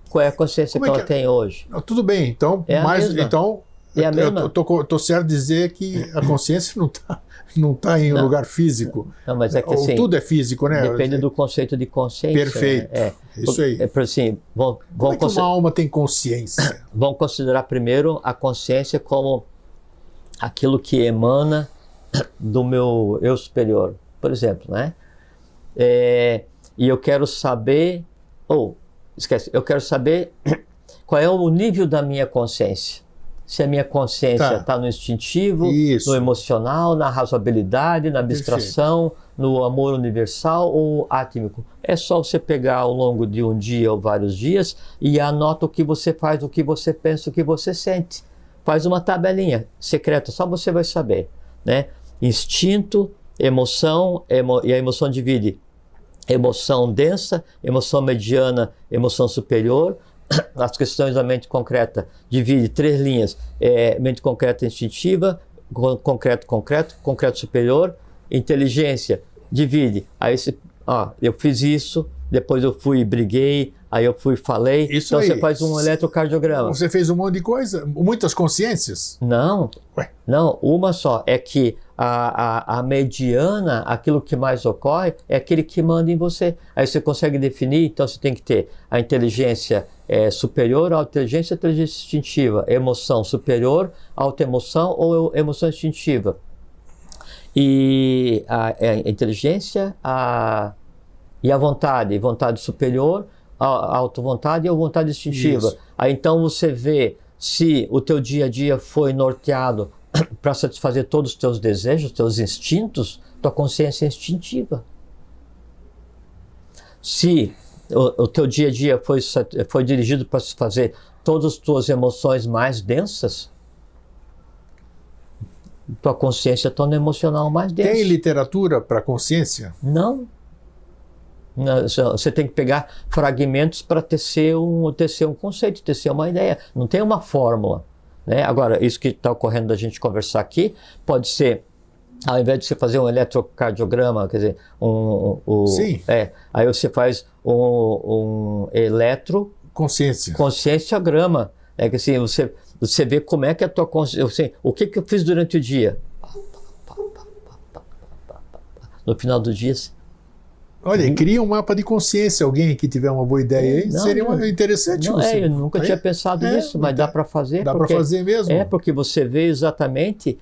Qual é a consciência que ela tem hoje? Tudo bem, então, É a mesma. É a mesma. Eu tô certo de dizer que a consciência não tá em um lugar físico. Não, mas é que assim, tudo é físico, né? Depende do conceito de consciência. Perfeito. Né? Isso aí. Assim, Como é que uma alma tem consciência? Vamos considerar primeiro a consciência como aquilo que emana do meu eu superior, por exemplo, né? E eu quero saber, eu quero saber qual é o nível da minha consciência. Se a minha consciência está no instintivo, no emocional, na razoabilidade, na abstração, no amor universal ou átmico. É só você pegar ao longo de um dia ou vários dias e anota o que você faz, o que você pensa, o que você sente. Faz uma tabelinha secreta, só você vai saber, né? Instinto, emoção, e a emoção divide emoção densa, emoção mediana, emoção superior. As questões da mente concreta divide 3 linhas, mente concreta instintiva, concreto superior, inteligência divide, aí eu fiz isso, depois eu fui e briguei, aí eu fui e falei, isso então aí. Você faz um eletrocardiograma. Você fez um monte de coisa, muitas consciências? Não, não, uma só, é que a mediana, aquilo que mais ocorre, é aquele que manda em você. Aí você consegue definir, então você tem que ter a inteligência superior à inteligência instintiva, emoção superior à autoemoção ou emoção instintiva. E a inteligência e a vontade superior à autovontade e à vontade instintiva. Isso. Aí então você vê se o teu dia a dia foi norteado para satisfazer todos os teus desejos, teus instintos, tua consciência é instintiva. Se o teu dia a dia foi dirigido para satisfazer todas as tuas emoções mais densas, tua consciência torna emocional mais densa. Tem literatura para consciência? Não. Você tem que pegar fragmentos para tecer um conceito, tecer uma ideia. Não tem uma fórmula, né? Agora, isso que está ocorrendo da gente conversar aqui, pode ser, ao invés de você fazer um eletrocardiograma, quer dizer, Sim. Aí você faz um conscienciograma. É que assim, você vê como é que a tua consciência, assim, o que eu fiz durante o dia. No final do dia... Olha, cria um mapa de consciência, alguém que tiver uma boa ideia aí, seria interessante. Eu nunca tinha pensado nisso, mas dá para fazer. Dá para fazer mesmo. Porque você vê exatamente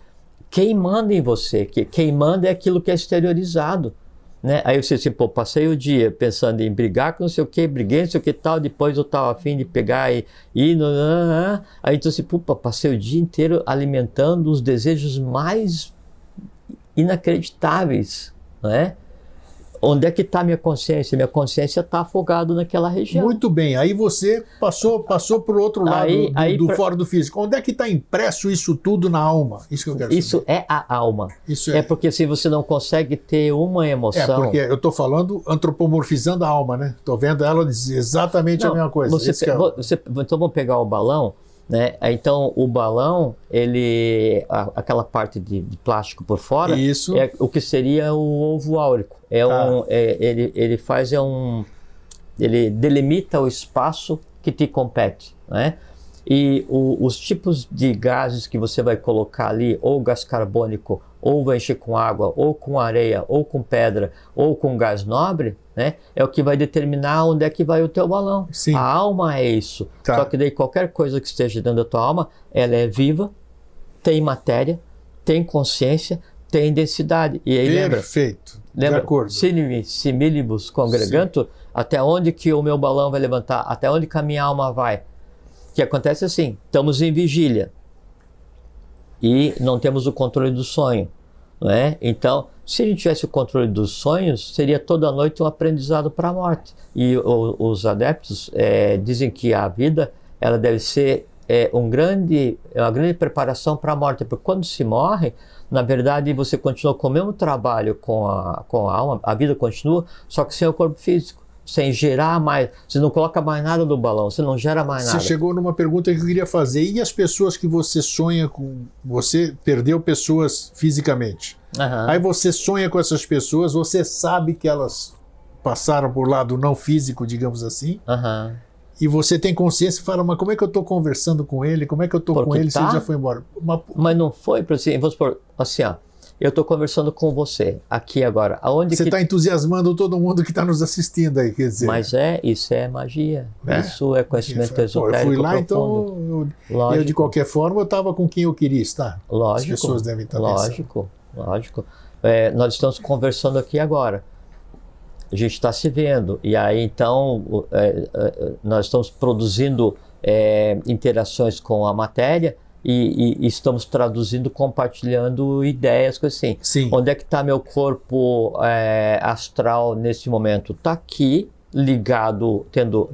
quem manda em você, quem manda é aquilo que é exteriorizado. Né? Aí você assim, passei o dia pensando em brigar com não sei o que, briguei, não sei o que tal, depois eu estava afim de pegar aí então assim, passei o dia inteiro alimentando os desejos mais inacreditáveis, né? Onde é que está minha consciência? Minha consciência está afogada naquela região. Muito bem, aí você passou para o outro lado do fora do físico. Onde é que está impresso isso tudo na alma? Isso que eu quero saber. Isso é a alma. É porque se você não consegue ter uma emoção... porque eu estou falando antropomorfizando a alma, né? Estou vendo ela dizer exatamente a mesma coisa. Então vamos pegar o balão, né? Então o balão, aquela parte de plástico por fora, isso. É o que seria o ovo áurico. Ele delimita o espaço que te compete, né? E os tipos de gases que você vai colocar ali, ou gás carbônico, ou vai encher com água, ou com areia, ou com pedra, ou com gás nobre, né? É o que vai determinar onde é que vai o teu balão. Sim. A alma é isso. Só que daí qualquer coisa que esteja dentro da tua alma, ela é viva, tem matéria, tem consciência, tem densidade. E aí perfeito. Lembra? Similibus congregantur, até onde que o meu balão vai levantar, até onde que a minha alma vai. O que acontece assim, estamos em vigília e não temos o controle do sonho, não é? Então, se a gente tivesse o controle dos sonhos, seria toda noite um aprendizado para a morte. E os adeptos dizem que a vida ela deve ser uma grande preparação para a morte, porque quando se morre, na verdade você continua com o mesmo trabalho com a alma, a vida continua, só que sem o corpo físico, sem gerar mais, você não coloca mais nada no balão, você não gera mais nada. Você chegou numa pergunta que eu queria fazer, e as pessoas que você sonha com, você perdeu pessoas fisicamente, aí você sonha com essas pessoas, você sabe que elas passaram por lado não físico, digamos assim, e você tem consciência e fala, mas como é que eu estou conversando com ele? Como é que eu estou com ele se ele já foi embora? Mas não foi, assim, vamos supor, assim, ó, eu estou conversando com você, aqui agora. Aonde você está entusiasmando todo mundo que está nos assistindo aí, quer dizer. Mas isso é magia, isso é conhecimento esotérico. Eu fui lá, então, eu de qualquer forma, eu estava com quem eu queria estar. Lógico, as pessoas devem estar lógico. Nós estamos conversando aqui agora. A gente está se vendo, e aí então nós estamos produzindo interações com a matéria e estamos traduzindo, compartilhando ideias, coisas assim. Sim. Onde é que está meu corpo astral nesse momento? Está aqui, ligado,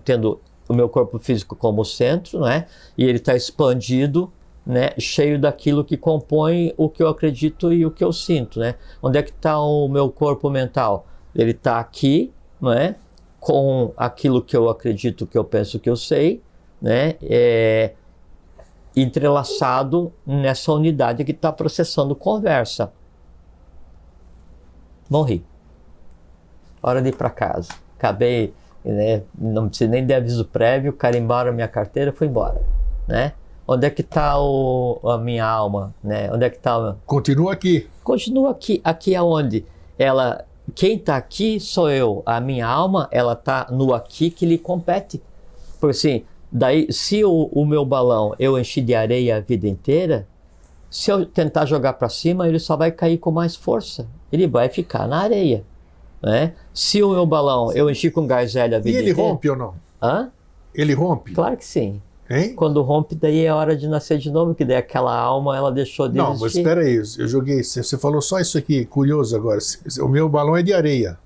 tendo o meu corpo físico como centro, né? E ele está expandido, né, cheio daquilo que compõe o que eu acredito e o que eu sinto, né? Onde é que está o meu corpo mental? Ele está aqui, não é? Com aquilo que eu acredito, que eu penso, que eu sei, né? Entrelaçado nessa unidade que está processando conversa. Morri. Hora de ir para casa. Acabei, né? Não precisei nem de aviso prévio, carimbaram a minha carteira, fui embora, né? Onde é que está a minha alma, né? Onde é que está? Continua aqui. Continua aqui. Aqui aonde? Quem está aqui sou eu. A minha alma, ela está no aqui que lhe compete. Porque assim, daí, se o meu balão eu enchi de areia a vida inteira, se eu tentar jogar para cima, ele só vai cair com mais força. Ele vai ficar na areia, né? Se o meu balão eu enchi com gás hélio a vida inteira... E ele rompe ou não? Hã? Ele rompe? Claro que sim. Hein? Quando rompe, daí é hora de nascer de novo, que daí aquela alma, ela deixou de existir. Não, mas espera aí, eu joguei, você falou só isso aqui, curioso agora, o meu balão é de areia.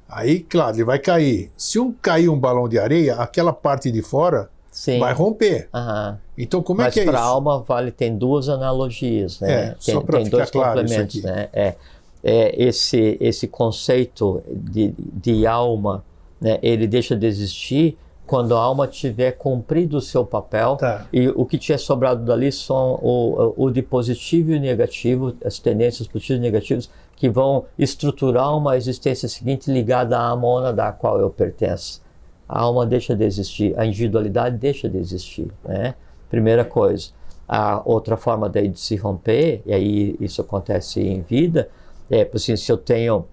Aí, claro, ele vai cair. Se cair um balão de areia, aquela parte de fora vai romper. Então, como é que é isso? Mas para a alma tem duas analogias, né? Só para ficar dois claro complementos, isso aqui. né? Esse conceito de alma, né? Ele deixa de existir quando a alma tiver cumprido o seu papel, e o que tiver sobrado dali são o de positivo e negativo, as tendências positivas e negativas, que vão estruturar uma existência seguinte ligada à mona da qual eu pertenço. A alma deixa de existir, a individualidade deixa de existir, né? Primeira coisa. A outra forma daí de se romper, e aí isso acontece em vida, assim, se eu tenho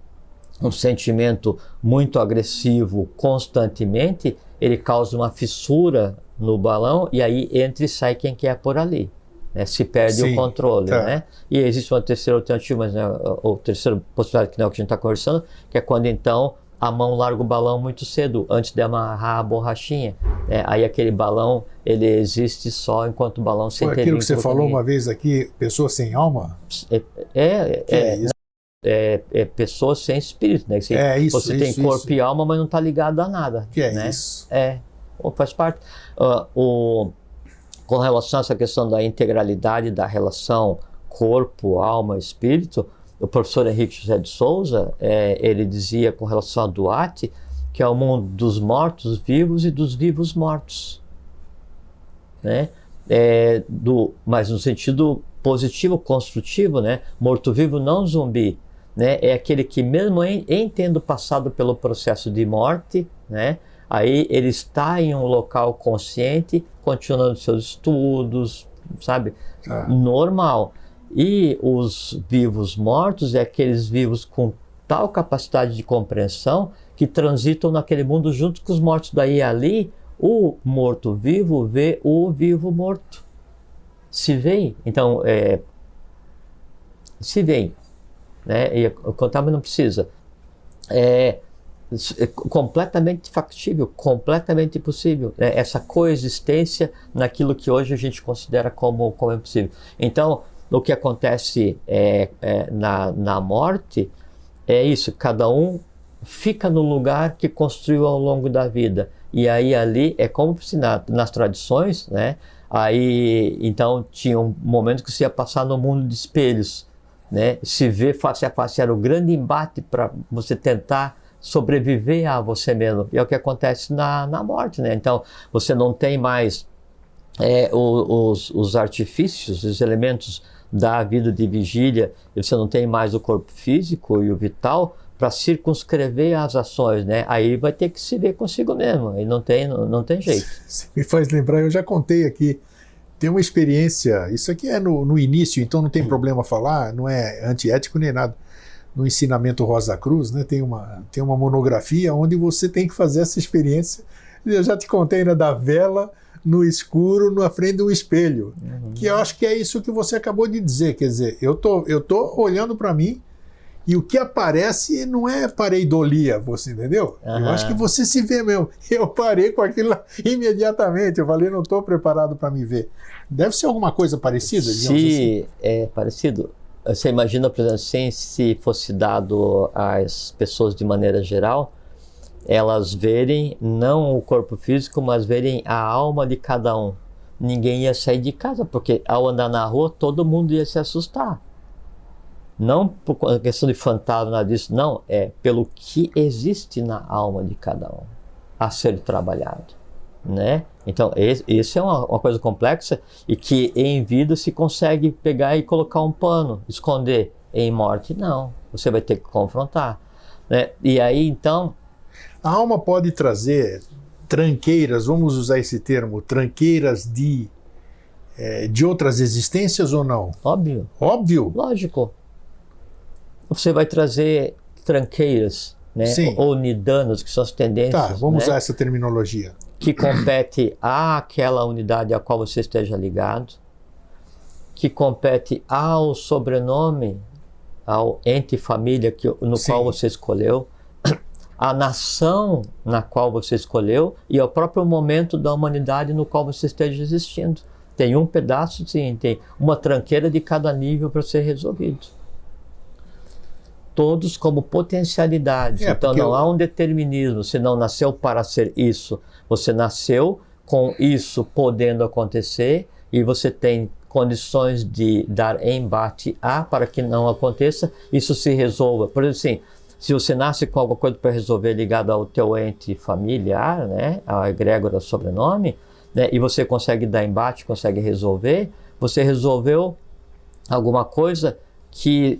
um sentimento muito agressivo constantemente, ele causa uma fissura no balão e aí entra e sai quem quer por ali, né? Se perde o controle, né? E existe uma terceira alternativa, mas, né, ou terceira possibilidade, que não é o que a gente está conversando, que é quando então a mão larga o balão muito cedo, antes de amarrar a borrachinha, né? Aí aquele balão, ele existe só enquanto o balão sem ter aquilo que você falou uma vez aqui, pessoa sem alma? Isso? Pessoa sem espírito, né? Você tem corpo e alma, mas não está ligado a nada. Né? Isso? Faz parte. Com relação a essa questão da integralidade da relação corpo, alma, espírito, o professor Henrique José de Souza, ele dizia com relação a Duarte, que é o mundo dos mortos vivos e dos vivos mortos, né? Mas no sentido positivo, construtivo, né? Morto-vivo não zumbi, né? É aquele que mesmo em tendo passado pelo processo de morte, né? Aí ele está em um local consciente, continuando seus estudos, sabe? Normal. E os vivos mortos é aqueles vivos com tal capacidade de compreensão que transitam naquele mundo junto com os mortos. Daí ali, o morto-vivo vê o vivo morto. Se vê. Então, se vê. Né? E contar, mas não precisa. É completamente factível, completamente possível, né? Essa coexistência naquilo que hoje a gente considera como impossível. Então, o que acontece na morte é isso, cada um fica no lugar que construiu ao longo da vida. E aí ali é como se nas tradições, né, Aí, então, tinha um momento que você ia passar no mundo de espelhos, né? Se ver face a face era o grande embate para você tentar sobreviver a você mesmo. E é o que acontece na morte, né? Então, você não tem mais os artifícios, os elementos da vida de vigília, e você não tem mais o corpo físico e o vital para circunscrever as ações, né? Aí vai ter que se ver consigo mesmo, e não tem jeito. Você me faz lembrar, eu já contei aqui, tem uma experiência, isso aqui é no início, então não tem problema falar, não é antiético nem nada. No ensinamento Rosa Cruz, né, tem uma monografia onde você tem que fazer essa experiência. Eu já te contei, né, da vela no escuro, na frente de um espelho, que eu acho que é isso que você acabou de dizer, quer dizer, eu tô olhando para mim e o que aparece não é pareidolia, você entendeu? Eu acho que você se vê mesmo. Eu parei com aquilo lá imediatamente, eu falei, não estou preparado para me ver. Deve ser alguma coisa parecida? Se é parecido, você imagina, por exemplo, se fosse dado às pessoas de maneira geral, elas verem não o corpo físico, mas verem a alma de cada um. Ninguém ia sair de casa, porque ao andar na rua, todo mundo ia se assustar. Não por questão de fantasma, nada disso, não. É pelo que existe na alma de cada um a ser trabalhado, né? Então, isso é uma coisa complexa e que em vida se consegue pegar e colocar um pano, esconder. Em morte, não. Você vai ter que confrontar, né? E aí, então... A alma pode trazer tranqueiras, vamos usar esse termo, tranqueiras de outras existências ou não? Óbvio. Óbvio? Lógico. Você vai trazer tranqueiras, né? Sim. Ou nidanos, que são as tendências. Tá, vamos né? usar essa terminologia. Que compete àquela unidade a qual você esteja ligado, que compete ao sobrenome, ao ente família no Sim. qual você escolheu, a nação na qual você escolheu e ao próprio momento da humanidade no qual você esteja existindo. Tem um pedaço, sim, tem uma tranqueira de cada nível para ser resolvido. Todos como potencialidades. Então não há um determinismo. Você não nasceu para ser isso. Você nasceu com isso podendo acontecer e você tem condições de dar embate para que não aconteça, isso se resolva. Por exemplo, assim, se você nasce com alguma coisa para resolver ligada ao teu ente familiar, né, a egrégora sobrenome, né, e você consegue dar embate, consegue resolver, você resolveu alguma coisa que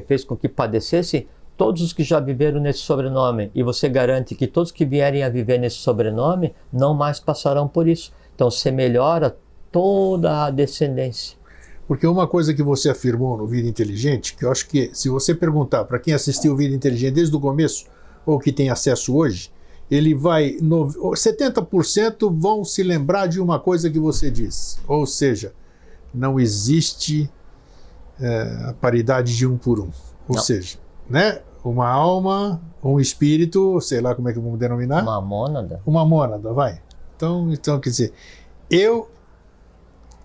fez com que padecesse todos os que já viveram nesse sobrenome, e você garante que todos que vierem a viver nesse sobrenome não mais passarão por isso. Então você melhora toda a descendência. Porque uma coisa que você afirmou no Vida Inteligente, que eu acho que se você perguntar para quem assistiu o Vida Inteligente desde o começo, ou que tem acesso hoje, ele vai... 70% vão se lembrar de uma coisa que você disse. Ou seja, não existe a paridade de um por um. Ou seja, né? Uma alma, um espírito, sei lá como é que vamos denominar. Uma mônada. Uma mônada, vai. Então, quer dizer, eu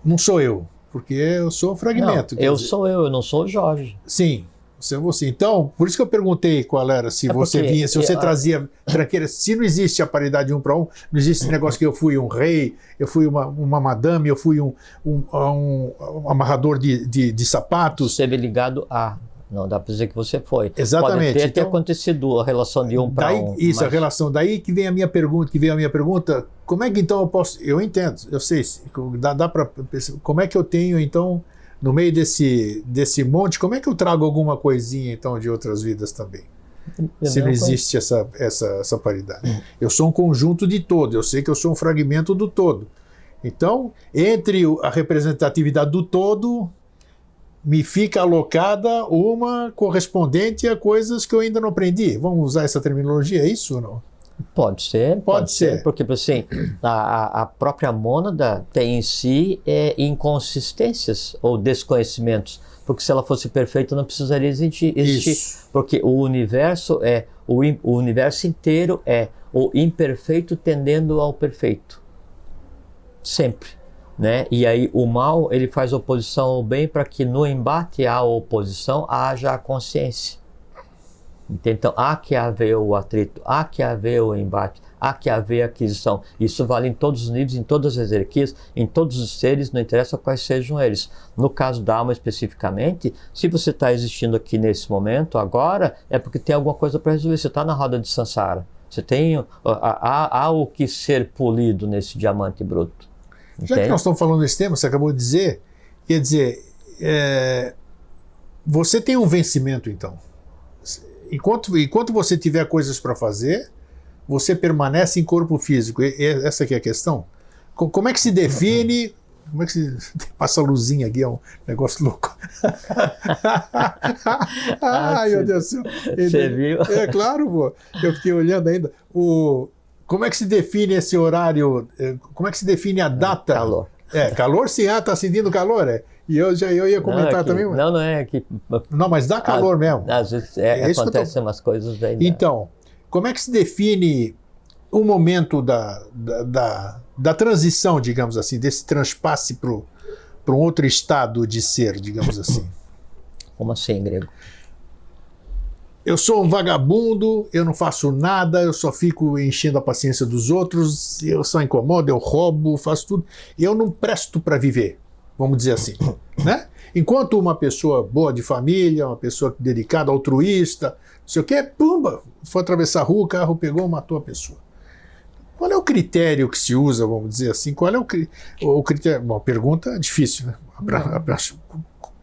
não sou eu, porque eu sou um fragmento. Não, sou eu não sou o Jorge. Sim, você é você. Então, por isso que eu perguntei qual era, se você vinha, se você trazia tranqueira, se não existe a paridade de um para um, não existe esse negócio que eu fui um rei, eu fui uma madame, eu fui um amarrador de sapatos. Esteve ligado a... Não dá para dizer que você foi. Exatamente. Pode ter acontecido a relação de um para um. Isso, mas... a relação. Daí que vem a minha pergunta, como é que então eu posso... Eu entendo, eu sei, dá para... Como é que eu tenho então, no meio desse monte, como é que eu trago alguma coisinha então de outras vidas também? Se não existe essa paridade. Eu sou um conjunto de todo, eu sei que eu sou um fragmento do todo. Então, entre a representatividade do todo... me fica alocada uma correspondente a coisas que eu ainda não aprendi. Vamos usar essa terminologia, é isso ou não? Pode ser. Pode ser. Porque, assim, a própria mônada tem em si inconsistências ou desconhecimentos. Porque se ela fosse perfeita, não precisaria existir. Isso. Porque o universo o universo inteiro é o imperfeito tendendo ao perfeito. Sempre. Né? E aí o mal ele faz oposição ao bem para que no embate à oposição haja a consciência. Então, há que haver o atrito, há que haver o embate, há que haver a aquisição. Isso vale em todos os níveis, em todas as hierarquias, em todos os seres, não interessa quais sejam eles. No caso da alma especificamente, se você está existindo aqui nesse momento, agora, é porque tem alguma coisa para resolver. Você está na roda de Sansara. Você tem, há o que ser polido nesse diamante bruto. Já que nós estamos falando desse tema, você acabou de dizer, quer dizer, você tem um vencimento, então. Enquanto você tiver coisas para fazer, você permanece em corpo físico. Essa aqui é a questão. Como é que se define... Como é que se... Passa a luzinha aqui, é um negócio louco. Ai, meu Deus do céu. Você viu? É claro, pô. Eu fiquei olhando ainda. Como é que se define esse horário? Como é que se define a data? Calor. Calor sim, tá sentindo calor, E eu ia comentar também. Não é que... Não, mas dá calor mesmo. Às vezes acontecem umas coisas aí. Então, como é que se define o momento da transição, digamos assim, desse transpasse para um outro estado de ser, digamos assim? Como assim, grego? Eu sou um vagabundo, eu não faço nada, eu só fico enchendo a paciência dos outros, eu só incomodo, eu roubo, faço tudo. Eu não presto para viver, vamos dizer assim, né? Enquanto uma pessoa boa de família, uma pessoa dedicada, altruísta, não sei o quê, pumba, foi atravessar a rua, o carro pegou, matou a pessoa. Qual é o critério que se usa, vamos dizer assim? Qual é o critério? Uma pergunta difícil, né?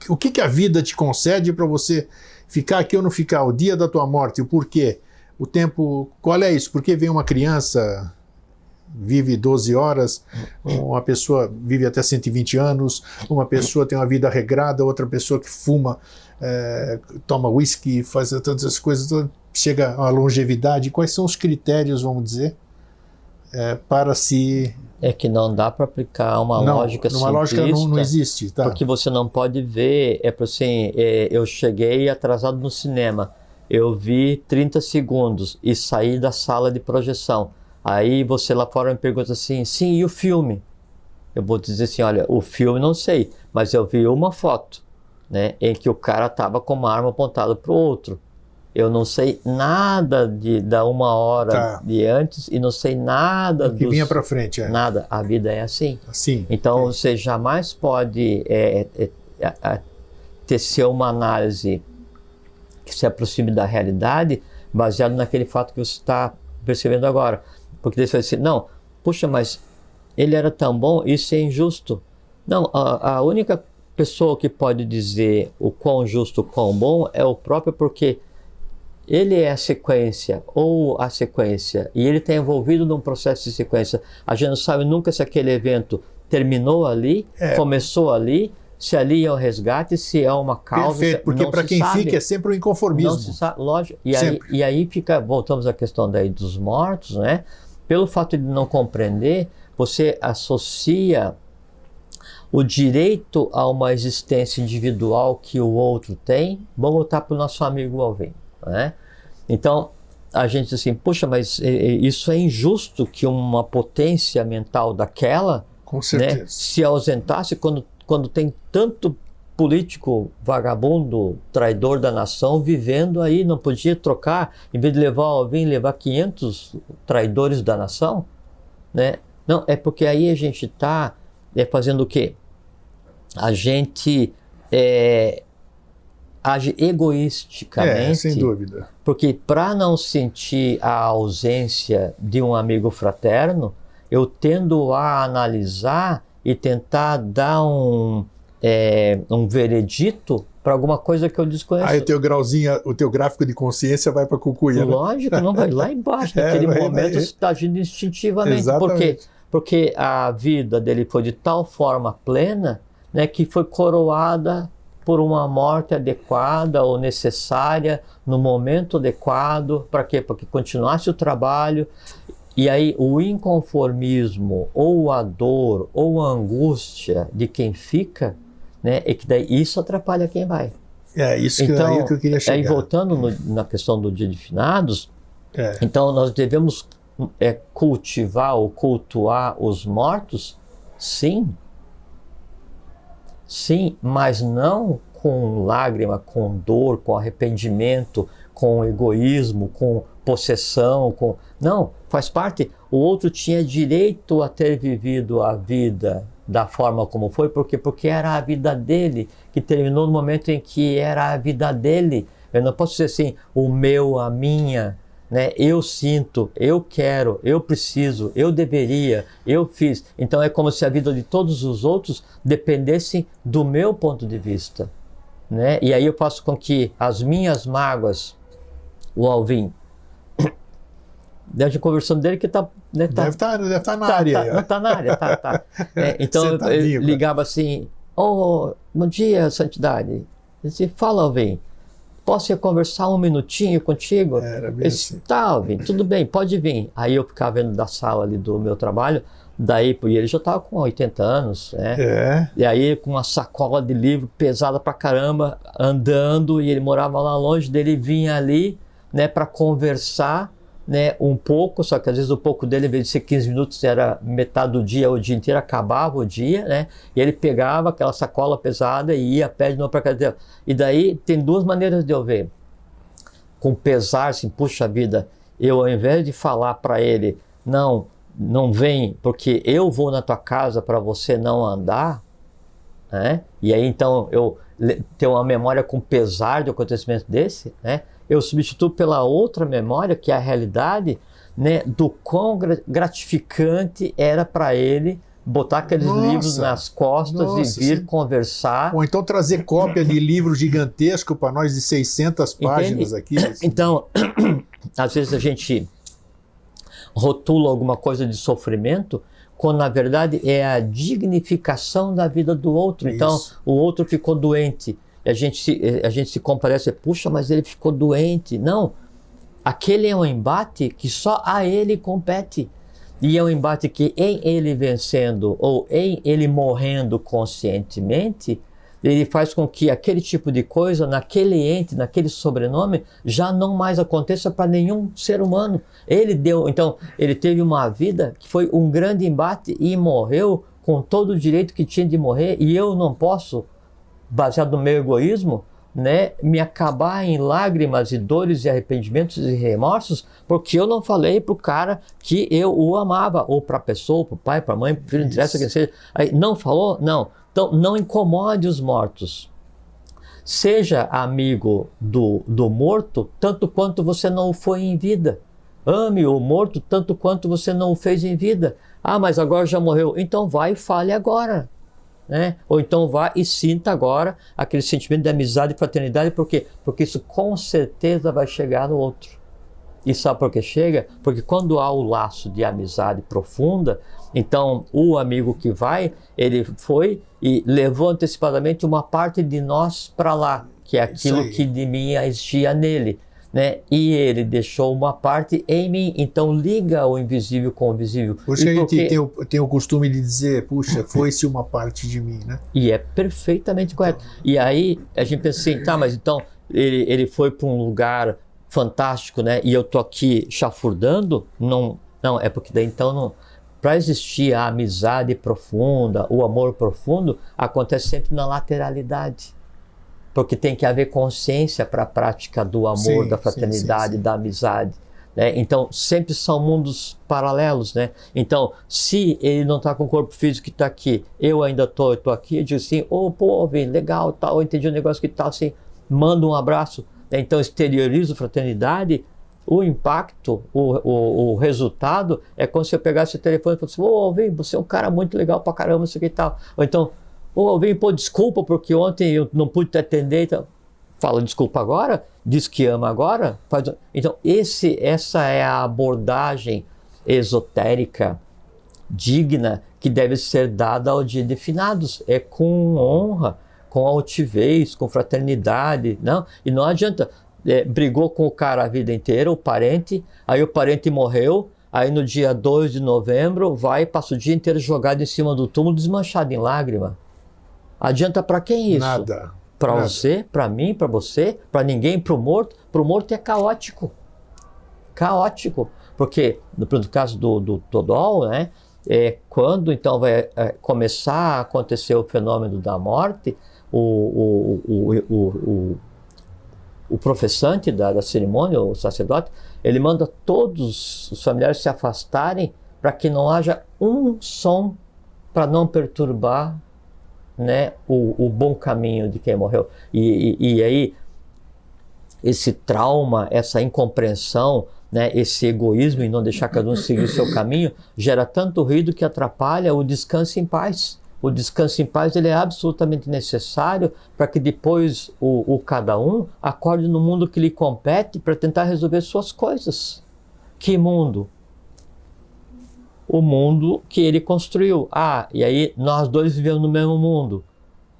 O que a vida te concede para você ficar aqui ou não ficar? O dia da tua morte, o porquê? O tempo, qual é isso? Por que vem uma criança, vive 12 horas, uma pessoa vive até 120 anos, uma pessoa tem uma vida regrada, outra pessoa que fuma, toma whisky, faz todas essas coisas, chega à longevidade. Quais são os critérios, vamos dizer, para se... É que não dá para aplicar uma lógica simplista. Uma lógica não existe. Tá? Porque você não pode ver, assim, eu cheguei atrasado no cinema, eu vi 30 segundos e saí da sala de projeção. Aí você lá fora me pergunta assim, sim, e o filme? Eu vou dizer assim, olha, o filme não sei, mas eu vi uma foto, né, em que o cara estava com uma arma apontada para o outro. Eu não sei nada da uma hora de antes e não sei nada do que vinha para frente. Nada. A vida é assim. Assim. Então você jamais pode tecer uma análise que se aproxime da realidade baseado naquele fato que você está percebendo agora. Porque você vai dizer, não, puxa, mas ele era tão bom, isso é injusto. Não, a única pessoa que pode dizer o quão justo, o quão bom é o próprio, porque ele é a sequência, ou a sequência, e ele está envolvido num processo de sequência. A gente não sabe nunca se aquele evento terminou ali, começou ali, se ali é o resgate, se é uma causa. Perfeito, porque para quem sabe. fica é sempre o inconformismo. Não se sabe, lógico. E aí fica, voltamos à questão daí dos mortos, né? Pelo fato de não compreender, você associa o direito a uma existência individual que o outro tem. Vamos voltar para o nosso amigo Alvin. Né? Então, a gente diz assim, puxa, mas isso é injusto que uma potência mental daquela, com certeza, né, se ausentasse quando tem tanto político vagabundo, traidor da nação, vivendo aí, não podia trocar, em vez de levar o Alvin, levar 500 traidores da nação, né? Não, é porque aí a gente está fazendo o quê? A gente age egoisticamente, sem dúvida. Porque para não sentir a ausência de um amigo fraterno, eu tendo a analisar e tentar dar um veredito para alguma coisa que eu desconheço. Aí o teu gráfico de consciência vai para a cucuia. Lógico, não vai lá embaixo. Naquele momento você está agindo instintivamente. Exatamente. Porque a vida dele foi de tal forma plena, né, que foi coroada por uma morte adequada ou necessária, no momento adequado. Para quê? Para que continuasse o trabalho. E aí o inconformismo, ou a dor, ou a angústia de quem fica, né, é que daí isso atrapalha quem vai. Isso que, então, que eu queria chegar. Aí voltando na questão do dia de finados, então nós devemos cultivar ou cultuar os mortos? Sim. Sim, mas não com lágrima, com dor, com arrependimento, com egoísmo, com possessão, não, faz parte. O outro tinha direito a ter vivido a vida da forma como foi, porque era a vida dele, que terminou no momento em que era a vida dele. Eu não posso dizer assim, o meu, a minha, né? Eu sinto, eu quero, eu preciso, eu deveria, eu fiz. Então é como se a vida de todos os outros dependesse do meu ponto de vista, né? E aí eu faço com que as minhas mágoas, o Alvin, deve conversando dele que tá, né, Deve estar na área. Não tá na área, tá. Então eu ligava assim, bom dia, Santidade. Ele disse, fala, Alvin, posso ir conversar um minutinho contigo? Era bem assim. Tá, Alvin, tudo bem, pode vir. Aí eu ficava vendo da sala ali do meu trabalho, daí, e ele já estava com 80 anos, né? E aí com uma sacola de livro pesada pra caramba, andando, e ele morava lá longe, dele vinha ali, né, para conversar, né, um pouco, só que às vezes o pouco dele, em vez de ser 15 minutos, era metade do dia, o dia inteiro, acabava o dia, né, e ele pegava aquela sacola pesada e ia a pé de novo para casa dele. E daí tem duas maneiras de eu ver, com pesar, assim, puxa vida, eu ao invés de falar para ele, não vem, porque eu vou na tua casa para você não andar, né, e aí então eu tenho uma memória com pesar de um acontecimento desse, né, eu substituo pela outra memória, que é a realidade, né, do quão gratificante era para ele botar aqueles livros nas costas e vir conversar. Ou então trazer cópia de livro gigantesco para nós de 600 páginas aqui. Então, às vezes a gente rotula alguma coisa de sofrimento, quando na verdade é a dignificação da vida do outro. Então, o outro ficou doente. A gente se comparece, puxa, mas ele ficou doente. Não, aquele é um embate que só a ele compete. E é um embate que em ele vencendo ou em ele morrendo conscientemente, ele faz com que aquele tipo de coisa, naquele ente, naquele sobrenome, já não mais aconteça para nenhum ser humano. Então, ele teve uma vida que foi um grande embate e morreu com todo o direito que tinha de morrer, e eu não posso, baseado no meu egoísmo, né, me acabar em lágrimas e dores e arrependimentos e remorsos, porque eu não falei pro cara que eu o amava, ou pra pessoa, pro pai, pra mãe, pro filho, não interessa quem seja. Aí, não falou? Não. Então, não incomode os mortos. Seja amigo do morto, tanto quanto você não o foi em vida. Ame o morto, tanto quanto você não o fez em vida. Ah, mas agora já morreu. Então vai e fale agora. Né? Ou então vá e sinta agora aquele sentimento de amizade e fraternidade. Por quê? Porque isso com certeza vai chegar no outro. E sabe por que chega? Porque quando há o laço de amizade profunda, então o amigo que vai, ele foi e levou antecipadamente uma parte de nós para lá, que é aquilo que de mim existia nele. Né? E ele deixou uma parte em mim, então liga o invisível com o visível. Por isso que a gente tem o costume de dizer, puxa, foi-se uma parte de mim, né? E é perfeitamente correto. E aí a gente pensa assim, tá, mas então ele foi para um lugar fantástico, né? E eu tô aqui chafurdando? Não, é porque daí então não. Para existir a amizade profunda, o amor profundo, acontece sempre na lateralidade. Porque tem que haver consciência para a prática do amor, da fraternidade, da amizade. Né? Então, sempre são mundos paralelos. Né? Então, se ele não está com o corpo físico que está aqui, eu ainda estou aqui, eu digo assim, pô, vem, legal, tal, eu entendi um negócio que tal, assim, manda um abraço. Né? Então, exteriorizo fraternidade, o impacto, o resultado é como se eu pegasse o telefone e falasse, vem, você é um cara muito legal pra caramba, isso aqui e tal. Ou então, vem, desculpa porque ontem eu não pude te atender. Então, fala desculpa agora, diz que ama agora. Então, essa é a abordagem esotérica, digna, que deve ser dada ao dia de finados. É com honra, com altivez, com fraternidade. Não? E não adianta, brigou com o cara a vida inteira, o parente, aí o parente morreu, aí no dia 2 de novembro vai e passa o dia inteiro jogado em cima do túmulo, desmanchado em lágrima. Adianta para quem isso? Nada. Para você, para mim, para você, para ninguém, para o morto. Para o morto é caótico. Caótico. Porque, no caso do Todol, né, quando então vai começar a acontecer o fenômeno da morte, o professante da cerimônia, o sacerdote, ele manda todos os familiares se afastarem para que não haja um som para não perturbar, né, o bom caminho de quem morreu. E aí, esse trauma, essa incompreensão, né, esse egoísmo em não deixar cada um seguir o seu caminho, gera tanto ruído que atrapalha o descanso em paz. O descanso em paz ele é absolutamente necessário para que depois o cada um acorde no mundo que lhe compete para tentar resolver suas coisas. Que mundo? O mundo que ele construiu. E aí nós dois vivemos no mesmo mundo.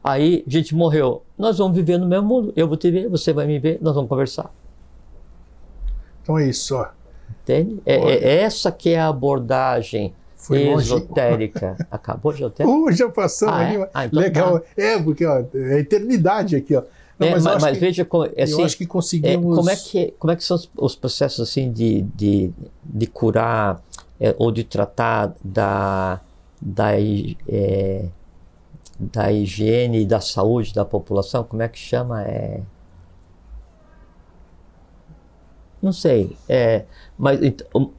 Aí a gente morreu. Nós vamos viver no mesmo mundo. Eu vou te ver, você vai me ver, nós vamos conversar. Então é isso, ó. Entende? É essa que é a abordagem esotérica. Longe. Acabou já o tempo? Já passamos ali. Então legal. Tá. Porque ó, é a eternidade aqui, ó. Não, mas veja, assim, eu acho que conseguimos... como é que são os processos assim de curar ou de tratar da higiene e da saúde da população? Como é que chama? Não sei. Mas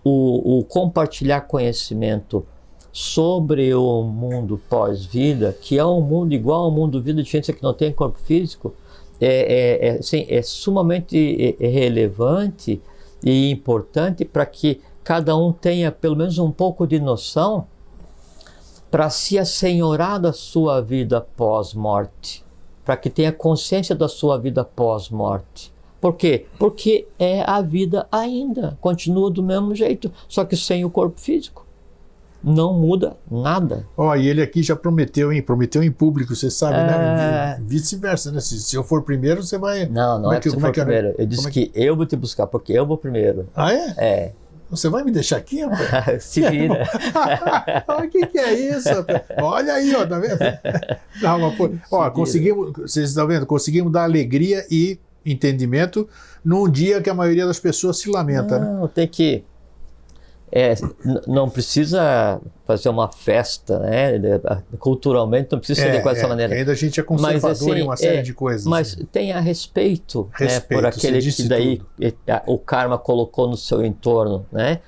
o compartilhar conhecimento sobre o mundo pós-vida, que é um mundo igual ao mundo vida, diferença que não tem corpo físico, é sumamente relevante e importante para que cada um tenha pelo menos um pouco de noção para se assenhorar da sua vida pós-morte, para que tenha consciência da sua vida pós-morte. Por quê? Porque é a vida ainda, continua do mesmo jeito, só que sem o corpo físico. Não muda nada. E ele aqui já prometeu, hein? Prometeu em público, você sabe, né? Vice-versa, né? Se eu for primeiro, você vai... Não é que você for primeiro. Eu disse que eu vou te buscar, porque eu vou primeiro. É? Você vai me deixar aqui, rapaz? Se vira. O que é isso, rapaz? Olha aí, ó, tá vendo? Não, conseguimos, vocês estão vendo? Conseguimos dar alegria e entendimento num dia que a maioria das pessoas se lamenta, né? Não, tem que... não precisa fazer uma festa, né? Culturalmente não precisa ser dessa maneira. Ainda a gente é conservador assim, em uma série de coisas. Mas assim. Tenha respeito, né, por aquele que daí o karma colocou no seu entorno, né?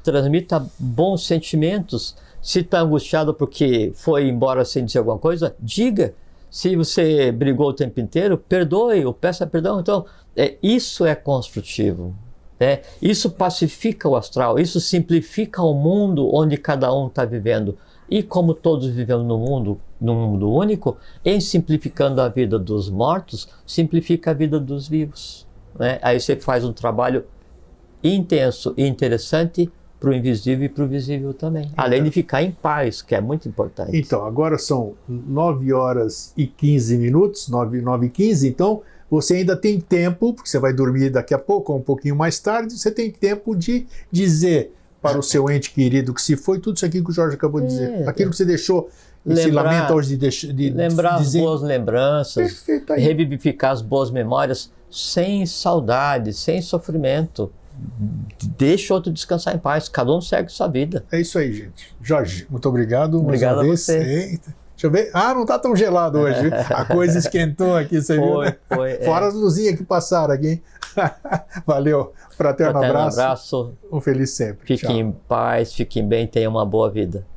Transmita bons sentimentos. Se está angustiado porque foi embora sem dizer alguma coisa, diga. Se você brigou o tempo inteiro, perdoe ou peça perdão. Então, isso é construtivo. Isso pacifica o astral, isso simplifica o mundo onde cada um está vivendo. E como todos vivemos num mundo único, em simplificando a vida dos mortos, simplifica a vida dos vivos. Né? Aí você faz um trabalho intenso e interessante para o invisível e para o visível também. Então, além de ficar em paz, que é muito importante. Então, agora são 9 horas e 15 minutos, 9h15, então... Você ainda tem tempo, porque você vai dormir daqui a pouco, ou um pouquinho mais tarde, você tem tempo de dizer para o seu ente querido que se foi tudo isso aqui que o Jorge acabou de dizer. Aquilo que você deixou e se lamenta hoje de lembrar dizer. As boas lembranças, revivificar as boas memórias, sem saudade, sem sofrimento. Deixa o outro descansar em paz, cada um segue sua vida. É isso aí, gente. Jorge, muito obrigado. Obrigado mais uma a vez. você. Eita. Deixa eu ver. Não tá tão gelado hoje. A coisa esquentou aqui, você viu? Né? Fora as luzinhas que passaram aqui. Valeu. Fraterno abraço. abraço. Um feliz sempre. Fiquem em paz, fiquem bem, tenham uma boa vida.